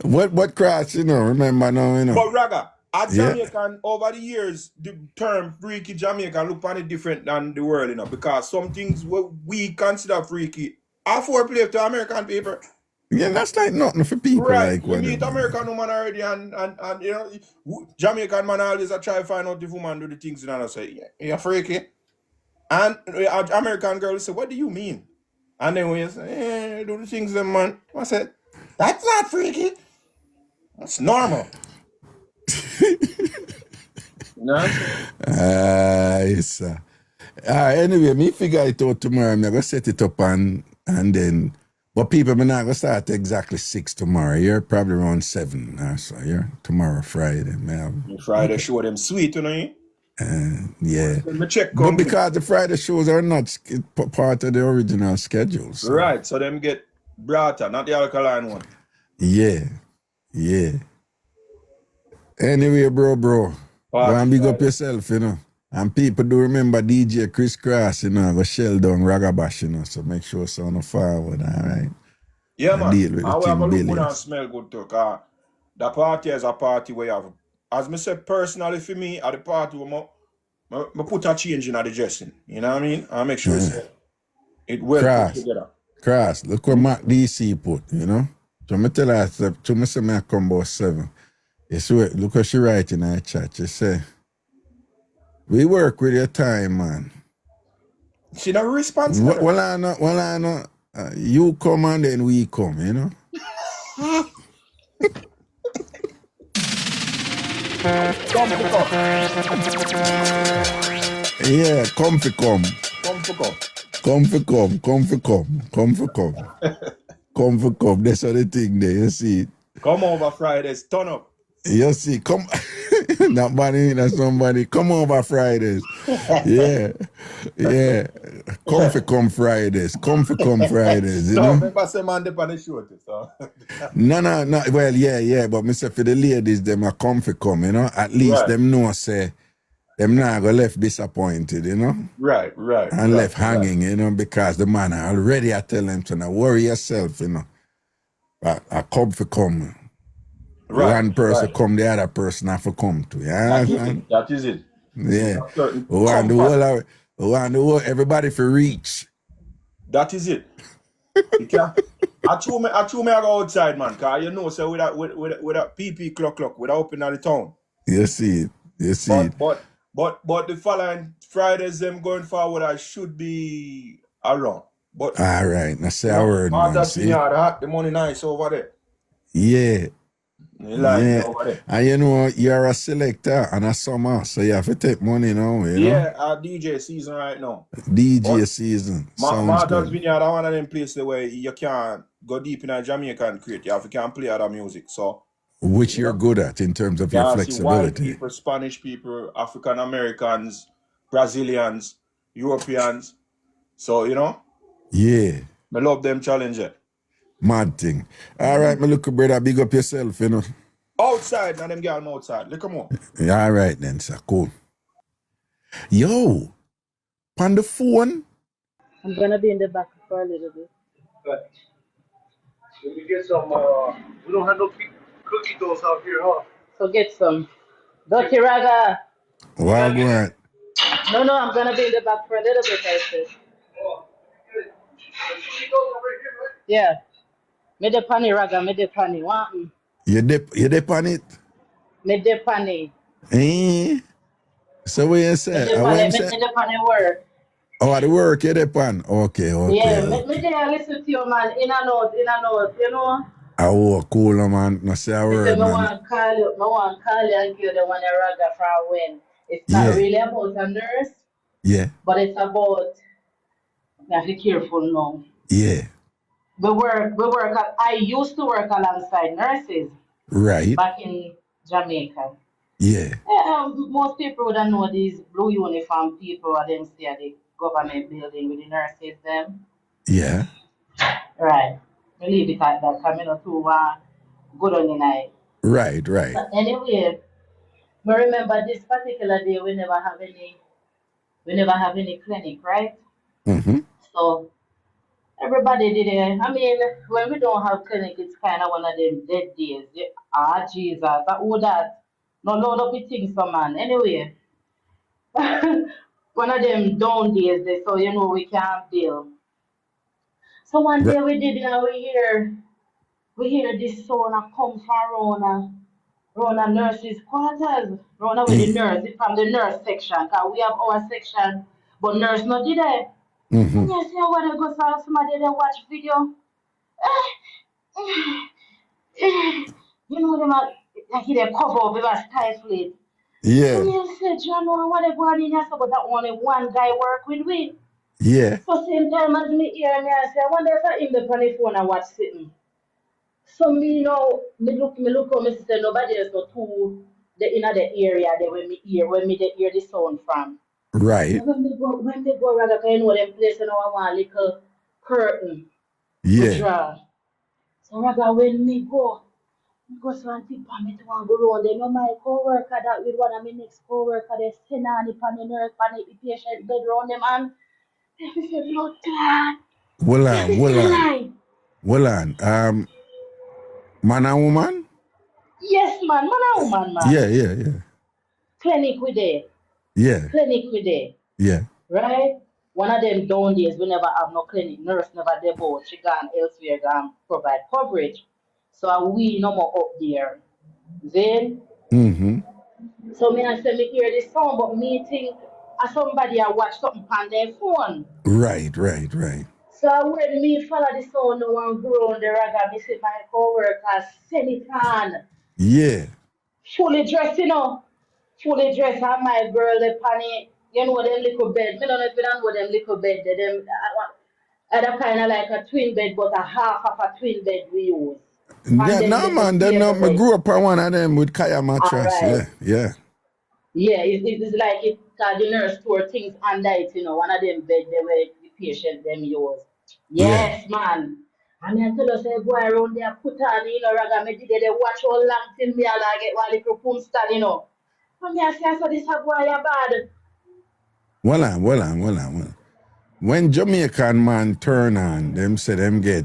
What cross, you know, remember now, you know. But Raga, at Jamaican, over the years, the term freaky Jamaican look on it different than the world, you know, because some things we consider freaky are foreplay to American people. Yeah, that's like nothing for people. Right, like we meet American woman already and you know, Jamaican man always try to find out if woman do the things and I say, yeah, you're freaky. And American girl say, what do you mean? And then we say, do the things them man. I said, that's not freaky. That's normal. Yes. Anyway, me figure it out tomorrow. I'm going to set it up and then But people may not gonna start exactly 6 tomorrow. You're probably around 7 or so. You're tomorrow Friday, man. Friday show them sweet, you know. Yeah. Me check But because the Friday shows are not part of the original schedule. So. Right, so them get broader, not the alkaline one. Yeah. Anyway, bro. Go and big up yourself, you know. And people do remember DJ Chris Cross, you know, go shell down Ragabash, you know, so make sure it's on the forward, all right? Yeah, man. Deal with And we the have a thing look good and smell good too, because the party is a party where you have, as me say personally for me, at the party, I put a change in the dressing, you know what I mean? I make sure it well put together. Cross, look what Mac DC put, you know? So I tell her, to me say I come about 7. Look what she write in her chat. She say, we work with your time, man. She not responsible. Well, I know. You come and then we come, you know? Yeah, come. That's how the thing there, you see. Come over Fridays, turn up. You see, come, not money, that's somebody. Come over Fridays. Yeah. Come Fridays. You know? Remember say man dey on the show, so. No. Well, yeah. But me say for the ladies, them are come, you know. At least them know say them not go left disappointed, you know. Right. And left hanging, you know, because the man already I tell them to now worry yourself, you know. I come. One person come, the other person have to come to. Yeah, that is it. Yeah. We want the whole everybody for reach. That is it. You can't. I told me I go outside, man, because you know, so with that PP clock, without opening the town. You see it. But the following Fridays, them going forward, I should be around. But all right, now say a word, man. See? The money nice over there. Yeah. And you know, you're a selector and a summer, so you have to take money now, you know? Yeah, our DJ season right now. Season. Martha's Vineyard, one of them places where you can't go deep in a Jamaican crate. You can play other music, so. Which you're good at in terms of your flexibility. White people, Spanish people, African Americans, Brazilians, Europeans. So, you know? Yeah. I love them challenger. Mad thing. All right, my little brother, big up yourself, you know. Outside, now them girl outside. Look come on. Yeah, all right then, sir. Cool. Yo, on the phone. I'm gonna be in the back for a little bit. Right. Let me get some, we don't have no cookie doughs out here, huh? So get some. Dirty Raga. Wagwan. No, I'm gonna be in the back for a little bit, I said. Oh, good. Cookie doughs over here, right? Yeah. Me de pani Raga, me de pani. Want? You dip on it? Me de pani. So what you say? Me de pani work. Oh, at the work you dip on? Okay. Yeah, me de listen to you, man. In and out, you know? Oh, cool, man. No say a word, man. I want to call you and give you the one Raga for a win. It's not really about a nurse. Yeah. But it's about, you have to be careful now. Yeah. I used to work alongside nurses. Right. Back in Jamaica. Yeah. Most people would know these blue uniform people are them stay at the government building with the nurses them. Yeah. Right. We leave it at that coming up to good on the night. Right. But anyway, I remember this particular day we never have any clinic, right? Mm-hmm. So everybody did it. I mean, when we don't have clinic, it's kind of one of them dead days. Jesus, that. No load up with things for man. Anyway, one of them down days, so you know we can't deal. So one day we did, we hear this sound come from around a nurse's quarters, around with the nurse, from the nurse section, because we have our section, but nurse not did it. Mm-hmm. And you see when I go to somebody they watch video, you know them like they cover up with a stifle. Yeah. And you say, you know what they go on in here, but that only one guy work with we. Yeah. So same time as me hear me, I say, I wonder if I in the funny phone and watch something. So me you know, me look on me say nobody else go to the in the area there when me they hear the sound from. Right. And when they go rather kind know them place you know I want a little curtain we Yeah. draw. So rather when me go, because one thing for me to want to go around, they know my co-worker that with one of my next co-worker, they send on the pan the nurse, pan the patient bed round them and they say, blood clot. Well That on, is well the on. line. Well on. Man and woman? Yes, man and woman, Yeah, man. yeah, yeah. Clinic with there. Yeah. Clinic with there. Yeah. Right? One of them down days, we never have no clinic. Nurse never there, but she gone elsewhere, gone provide coverage. So we no more up there. Then Mm-hmm. so me I say me hear this song, but me think somebody I watch something on their phone. Right, right, right. So when me follow the sound now and grow on the ragga, me see my co-worker send it on. Yeah. Fully dressed, you know. Fully dressed and my girl the panny, you know them little bed. Me don't know if you don't know them little bed. Them other kind of like a twin bed, but a half of a twin bed we use. And Yeah, then no little man, them no, table me bed. grew up on one of them with Kaya mattress. Alright. Yeah, yeah. Yeah, it's like it the nurse store things under it, you know, one of them bed they were the patient them use. Yeah. Yes, man. And I tell us say boy around there put on, you know, raga me did they watch all long till me I get one little pump stand, you know. And me I say so this a boy a bad. Well on, well on, well on, well on. When Jamaican man turn on, them say them get.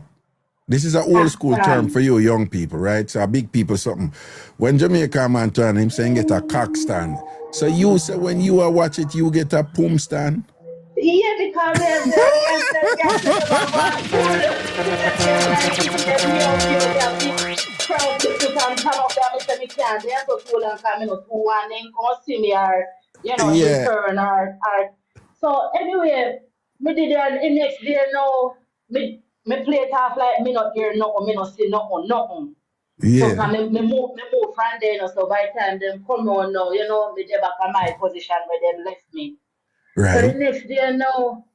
This is an old school term for you young people, right? So big people something. When Jamaican man turn, him saying get a cock stand. So you say when you are watch it, you get a pum stand? Yeah, because there's about good. There's like them young people they have big crowd to put on top of them. Mr. Me can't. They're so cool and coming up to one and come see me or you know in Yeah. return or so anyway, me did it the next day now. Me play it off like me not hear nothing, me not see nothing. So Yeah. can me move from there, you know, so by the time them come on now, you know, me dey back on my position where them left me. So the Right. next day now,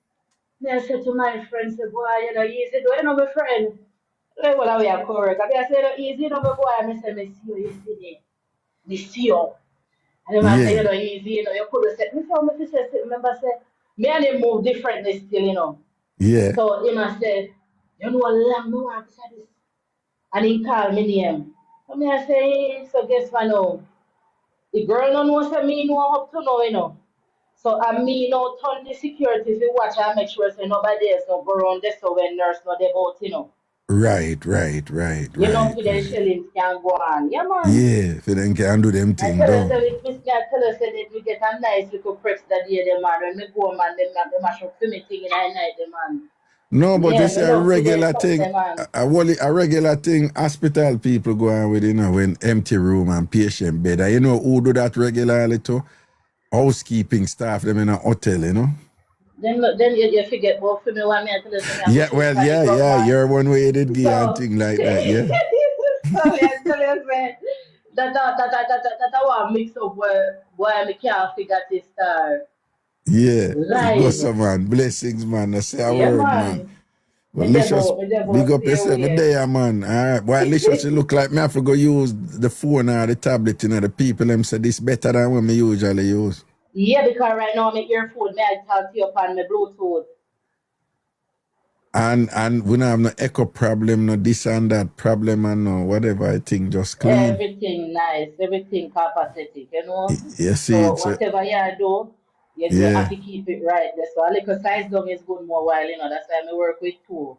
me I said to my friend, say, boy, you know, easy do you know my friend? Like, well, we are correct. I said, easy, you know, my boy, I say, me see you yesterday. Me see you. And then I say, you Yeah. know, easy, you know, you could have said, me say, me say, remember, say, me and him move differently still, you know. Yeah. So him I said, you know, long me want to say this. And he called me name. So me I say, so guess what now? The girl no know say me know up to now, you know. So and me now turn the security if you watch and make sure say nobody else no go around there so when nurse know they about, you know. Right, right, right, You know, right, for the right. shellings can go on. Yeah man. Yeah, if they can do them I thing tell us though. that it miss me I tell us that we get a nice little preps that day the man when me go man them mash up for me thing in the night the man. No, but Yeah, it's me a love to regular get up thing. them man. A regular thing hospital people go on with, you know, when empty room and patient bed. And you know who do that regularly too? Housekeeping staff them in a hotel, you know. Then you forget about for me one me I tell us me I go Yeah, sleep well, on the yeah, ground yeah. man. You're one way did gear and So, thing like that, yeah. so me I tell you, man, that one mix up where I can't figure this Yeah. It goes live. some man. Blessings, man. I say a Yeah, word, man. man. Well, Licious, Me debo big up stay yourself. Me away. there, man. All right. Well, Licious, you look like me have to go use the phone or the tablet, you know. The people them say this better than what me usually use. Yeah, because right now I'm earphone, me I talk to you upon my Bluetooth. And we don't have no echo problem, no this and that problem and no whatever I think just clean. Everything nice, everything copacetic, you know. You see So it. So, whatever you do, you have yeah. to keep it right. That's why like a size down is good more while, you know. That's why I work with two.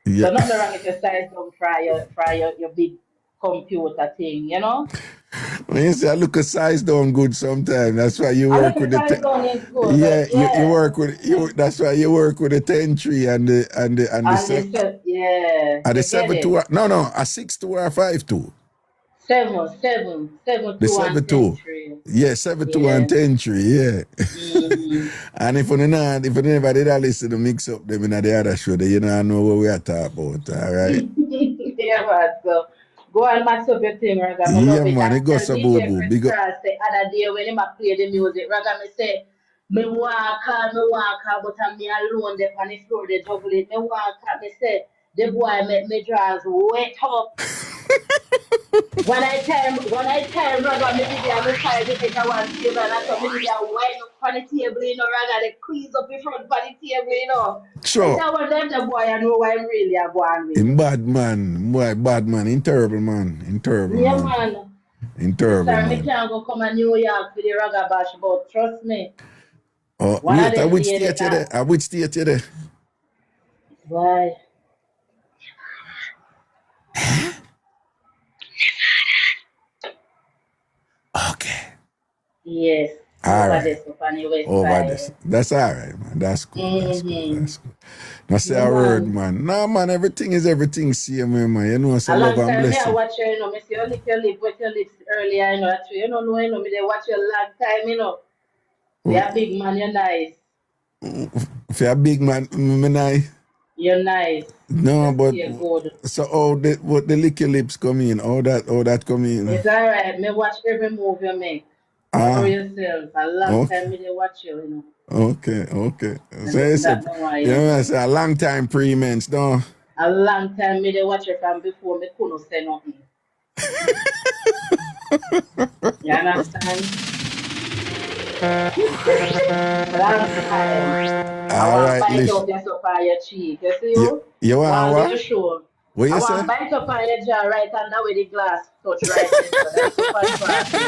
Yeah. So nothing wrong if you size down for your big computer thing, you know. When you say I look a size down good sometimes, that's why you I work like a with the size down is good, yeah, but you yeah. work with you that's why you work with the 10-3 and the And they said, yeah, the you get 7-2. it. No, a 6-2 or a 5-2. 7, The 2 and 10 7-2. tree. Yeah, 7-2 and Yeah. 10-3, yeah. Mm-hmm. And if you never did listen to mix up them in the other show, then you know what we are talking about, all right? Yeah, man. So go and match up your thing, Raga. I Yeah, love it. man, And it goes tell so boo DJ boo. Chris Big up. Cross the other day when he play the music, Raga, me say, Me walk out, but I'm me alone there on the floor, they juggle it. Me walk out, me say, the boy make me drawers wet up. When I tell Raga, me did I'm try to take a one table, and I saw me did a wine up on the table, you know, Raga, they squeeze up in front of the table, you know. I Sure. said, well, them the boy, I know why I'm really a going with. In bad man, boy, bad man, in terrible man, in terrible Yeah, man. man. In terrible Sorry, me man. can't go come to New York for the Raga Bash, but trust me, Oh, one of wait, I them would day stay they at you there. I would stay at you there. Why? Okay. Yes, All over right. this, up on the west Over this. side. That's all right, man. That's cool. That's cool. Mm-hmm. That's cool. Now say Yeah, a word, man. man. Nah, man, everything is everything same, man. You know, say A love long and time me I blessing. watch you, you know, me see you lick your lip, wet your lips earlier, you know, actually, you don't know, me they watch you a long time, you know. You're a big man, you're nice. If you're a big man, me nice. You're nice. No, Just but feel good. so what the liquor lips come in? All that come in. It's alright. Me watch every move you make. Don't worry yourself. A long Okay. time me they watch you, you know. Okay. And So it's a, that no why, you you know. know, it's a long time pre-mens, no? A long time me they watch you from before me couldn't say nothing. You understand? Long time. I All want right, bite Lish. up your stuff on your cheek. You see you? You want Want to what? show. What I you say? want bite up on your jaw right under where the glass touch right there. So that's up and cross it.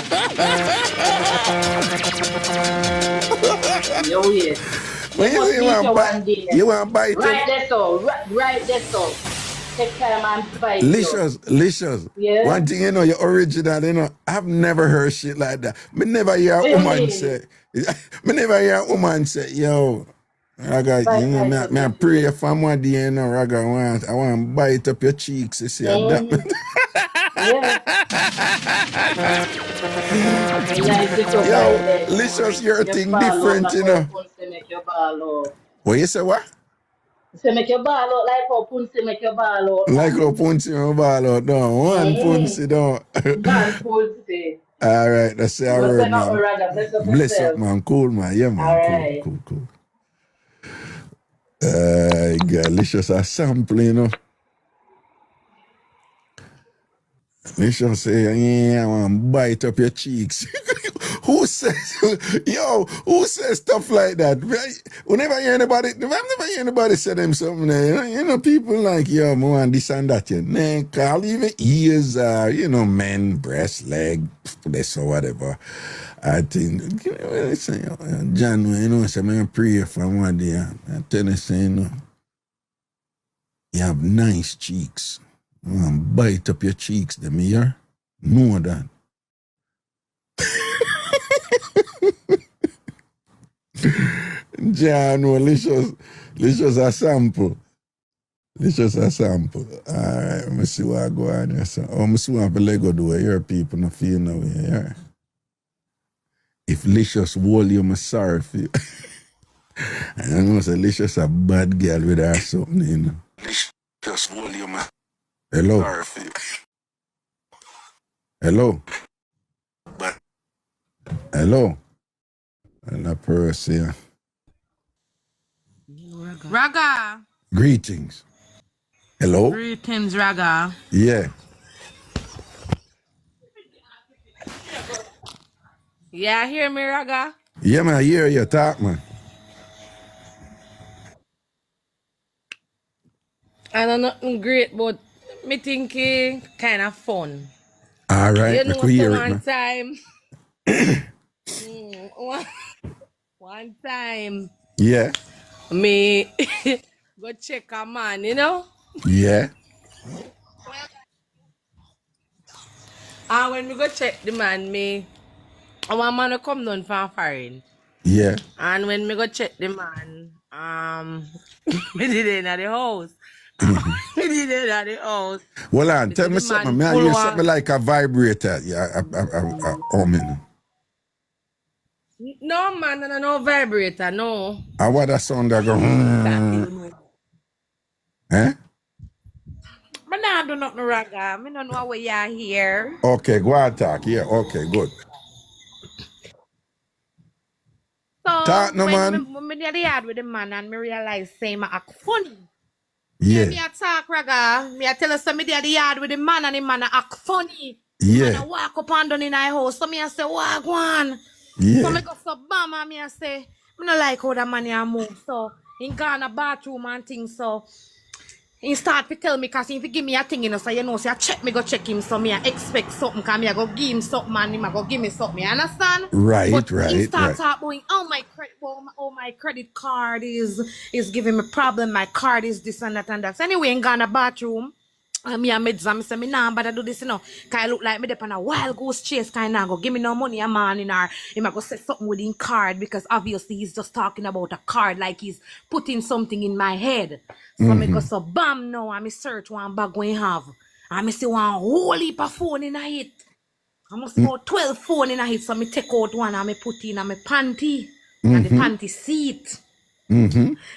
You wait. When You you say must beat you one you day. want bite up? Right there so. Right there so. Take time and bite you. Licious. Yeah? One thing you know, you're original, you know. I've never heard shit like that. Me never hear What a do you woman mean? say, me never hear a woman say, yo, Raga, you know, Bite up me I your pray cheek. for one day, you know, Raga, I want to bite up your cheeks, you see, Mm-hmm. Yeah. Me nice it up Yo, right there. Licious, your You thing ball out different, like you how know. Punsi make your ball out. What you say, what? So make your ball out like how Punsi make your ball out, Like man. a punch in my ball out, down. One punch Mm-hmm. down. Man, Punsi. All right, that's a Go say word, nothing, man. rather. Bless up Bless up, yourself. man. Cool, man. Yeah, man. All Cool. right. Licious a sample, you know. Licious say, yeah, I want to bite up your cheeks. Who says stuff like that? Whenever I hear anybody, I've never hear anybody say them something there. You know, people like, yo, man, want this and that. You know, call even ears, you know, men, breast, leg, this or whatever. I think, you know, say, John, you know, say, man, pray for one day. I tell you, say, you know, you have nice cheeks. Bite up your cheeks, them here. Know that. John, no, licious a sample. Licious a sample. All right, let me see what I go on here. So, I see what I Lego do. Your people no feel no way. Yeah. If Licious hold you, I'm sorry for you. I know say Licious a bad girl with her something, you know. Licious hold you, man. Hello. Sorry for you. Hello. Hello. And that person. Raga. Greetings. Hello? Greetings, Raga. Yeah. Yeah, hear me, Raga? Yeah, man, I hear you talk, man. I know nothing great, but me thinking kind of fun. All right, You make know, we so hear it, one man. time, one time, Yeah. me go check a man, you know? Yeah. And when we go check the man, our man will come down from foreign. Yeah. And when me go check the man, me did it in the house. Me did it at the house. Well, on, Me tell see me the something. man May I pull hear one. something like a vibrator? Yeah, man. No, man, no vibrator, no. And what that sound that go? Eh? But nah, do not no Raga. Me don't know where you are here. Okay, go on talk. Yeah, okay, good. So Talk no man. when me near the yard with the man and me realize say me act funny. Yeah. Me a talk Raga. Me a tell us me near the yard with the man and the man a act funny. Yeah. Man a walk up and down in our house. So me a say, walk one. Yeah. So me go so bam and me a say, me no like how the man a move. So he gone a bathroom and things. So he start to tell me, cause if he give me a thing, you know, so you know, so I check me, go check him, so me I expect something, cause me I go give him something, and him I go give me something, you understand? Right, but right, he start right. talking, oh my credit card is giving me problem, my card is this and that and that. So anyway, in Ghana bathroom, me and Medzam say me nah but I do this, you know, cause I look like me on a wild goose chase kind of go give me no money a man in her. Him I go say something with him card because obviously he's just talking about a card like he's putting something in my head. So me go so bam now and me search one bag when have. And me see one whole heap of phone in a hit. I must about 12 phone in a hit. So me take out one and me put in my panty. And the panty seat.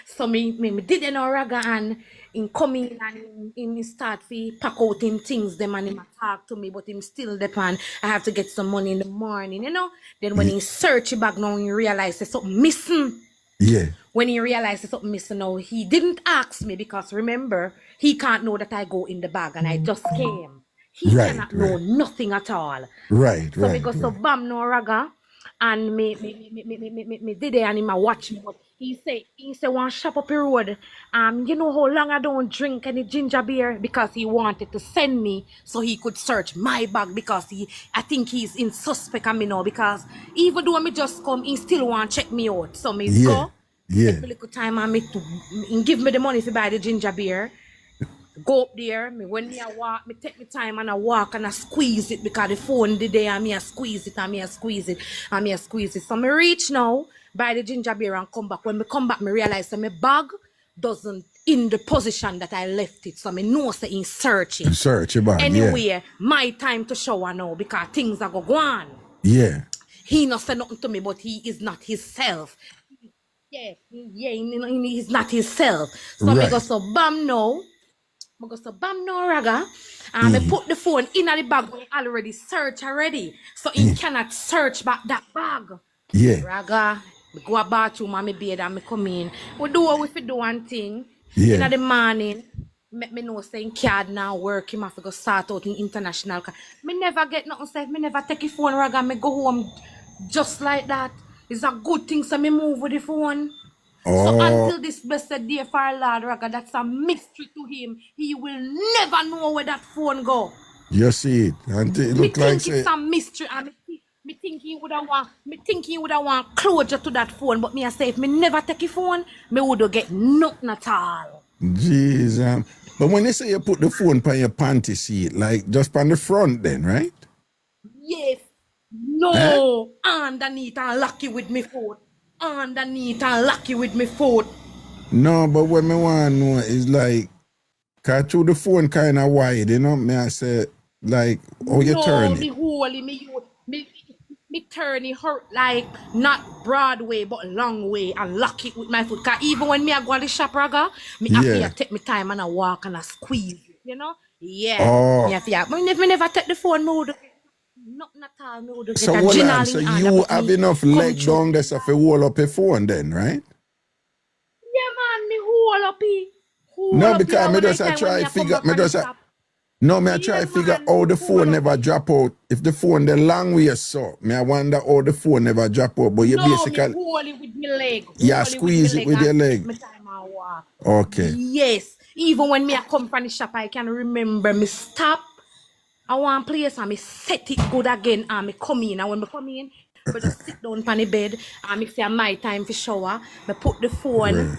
So me did an Raga and in coming and him start to pack out him things them and him talk to me, but him still depend. I have to get some money in the morning, you know. Then when he search it back now, he realize there's something missing. Yeah. When he realized there's something missing now, he didn't ask me because remember, he can't know that I go in the bag and I just came. He cannot know nothing at all. Right, so me go so bam no Raga and me did it and him a watch me. But he say one shop up the road. You know how long I don't drink any ginger beer because he wanted to send me so he could search my bag because I think he's in suspect of me now because even though me just come, he still want to check me out. So me go. Take a little time and me to give me the money to buy the ginger beer. Go up there, when I walk, me take my time and I walk and I squeeze it because the phone did there and me I squeeze it and me I squeeze it and me I squeeze it. So me reach now, buy the ginger beer and come back. When me come back, me realize that my bag doesn't in the position that I left it. So me know say in searching. Search your bag, anyway, my time to shower now because things are go on. Yeah. He not say nothing to me, but he is not himself. He's not himself. So me go so bam now. I go so bam no Raga and I put the phone in the bag when I already search already. So he cannot search back that bag. Yeah. Raga, I go to bathroom and I bed and I come in. We do what we do one thing. Yeah. In the morning, make me know saying card now work, him have to go start out in international card. Me never get nothing said, me never take a phone Raga, me go home just like that. It's a good thing so me move with the phone. So until this blessed day for our Lord Raga, that's a mystery to him. He will never know where that phone go. You see it. And it look like it's a mystery. And me think he would have want closure to that phone. But me I say if me never take a phone, me would get nothing at all. Jeez. But when you say you put the phone on your panty seat, like just on the front then, right? Yes. No. Underneath and lucky with me phone. Underneath and lucky with me foot. No, but what me want to know is like, cause through the phone kind of wide, you know, me I say, like, how you turn it? Me turn it hurt like not broad way, but long way and lock it with my foot. Cause even when me I go to the shop, Raga, me have to take my time and I walk and I squeeze it, you know? Yeah. Me have to, but if me never take the phone, me would nothing at all. Me would get so a hold gin on, so you have enough leg down there so to hold up a phone then, right? Yeah, man, me hold up it. No, because me just try to figure, I try to figure how the phone never drop out. If the phone the long way so, me I wonder how the phone never drop out. But you basically me hold it with my leg. Yeah, squeeze it with your leg. Okay. Yes. Even when me I come from the shop, I can remember me stop. I want place and me set it good again and me come in. And when me come in, I just sit down on the bed and me say my time for shower. Me put the phone.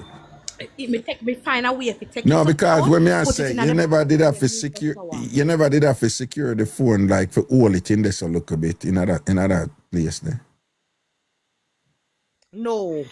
Me find a way if it take. No, because when me I say you never did have to secure. You never did have to secure the phone like for hold it in there so look a bit in other place there. No.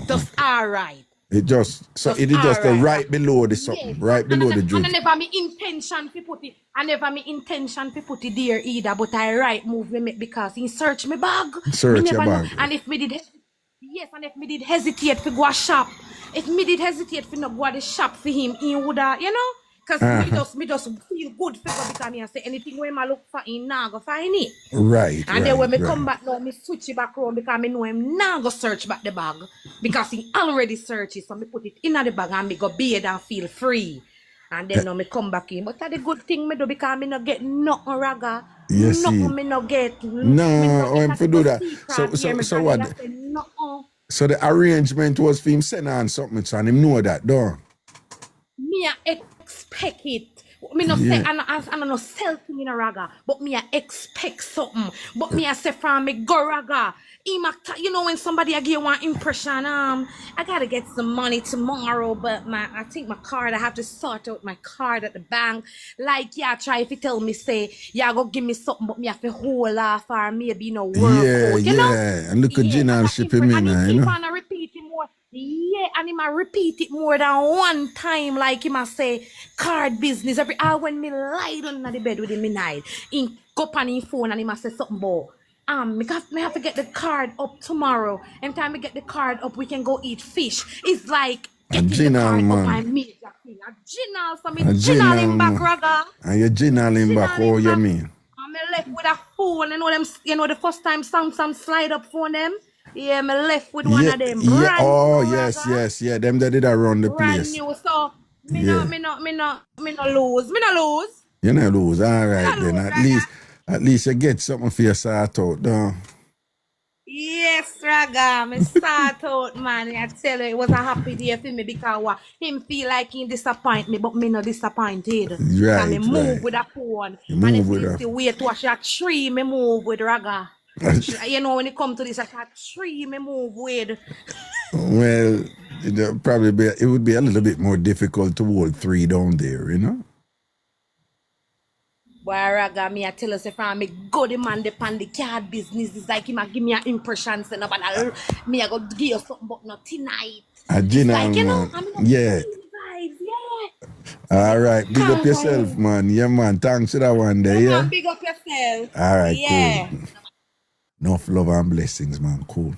Just okay. All right. It just it is just right below the something, right below the juice. And I never me intention to put it. I never me intention to put it there either. But I right move me make because he search my bag. Search your bag. And if me did hesitate to go a shop. If me did hesitate to not go to the shop for him, he would have, you know, Cause me just feel good for go because me I say anything where I look for him now go find it. Right. And then when me right. come back now, me switch it back around because me know him now go search back the bag. Because he already searches. So me put it in the bag and me go bathe and feel free. And then now me come back in. But that's the good thing me do because me no get nothing raga. You see. Nothing me no get. No, I'm for do that. So what? So the arrangement was for him send on something so and him know that, though. Me I expect it. Me no say I no sell thing in a raga, but me I expect something. But me I say from me go raga. You know when somebody I give one impression, I gotta get some money tomorrow, but I think my card, I have to sort out my card at the bank. Like try if you tell me say, go give me something, but me have to hold off or maybe work out, you know? And look at Gina shipping me now, you know. And repeat it more. Yeah, and he might repeat it more than one time, like he must say, card business. Every hour when me lie down in the bed with him midnight, he go on his phone and he must say something about, because me have to get the card up tomorrow. And time we get the card up, we can go eat fish. It's like getting the card up and major thing. A Ginal, so me Ginal him back, Raga. And you Ginal him back, oh you mean? And me left with a phone, the first time Samsung slide up phone them. Yeah, me left with one of them. Yes. Them that did around the place. Brand new, so me no lose. Me no lose. You no lose. All right then. At least you get something for your sort out, though. Yes, Raga, me start out, man. I tell you, it was a happy day for me because him feel like he disappoint me, but me not disappointed. Right, me move with a phone. And if you still wait to watch a tree, me move with Raga. You know, when it come to this, I got tree me move with. Well, it would be a little bit more difficult to hold 3 down there, you know? Boy, Raga, me I tell us if I make go the man depend the card business, it's like he might give me an impression, say no, but me I go give you something, but not tonight. Like, you know, yeah. All right, big up yourself, man. Yeah, man. Thanks for that one day, yeah. Big up yourself. All right, yeah. Cool. Enough love and blessings, man. Cool.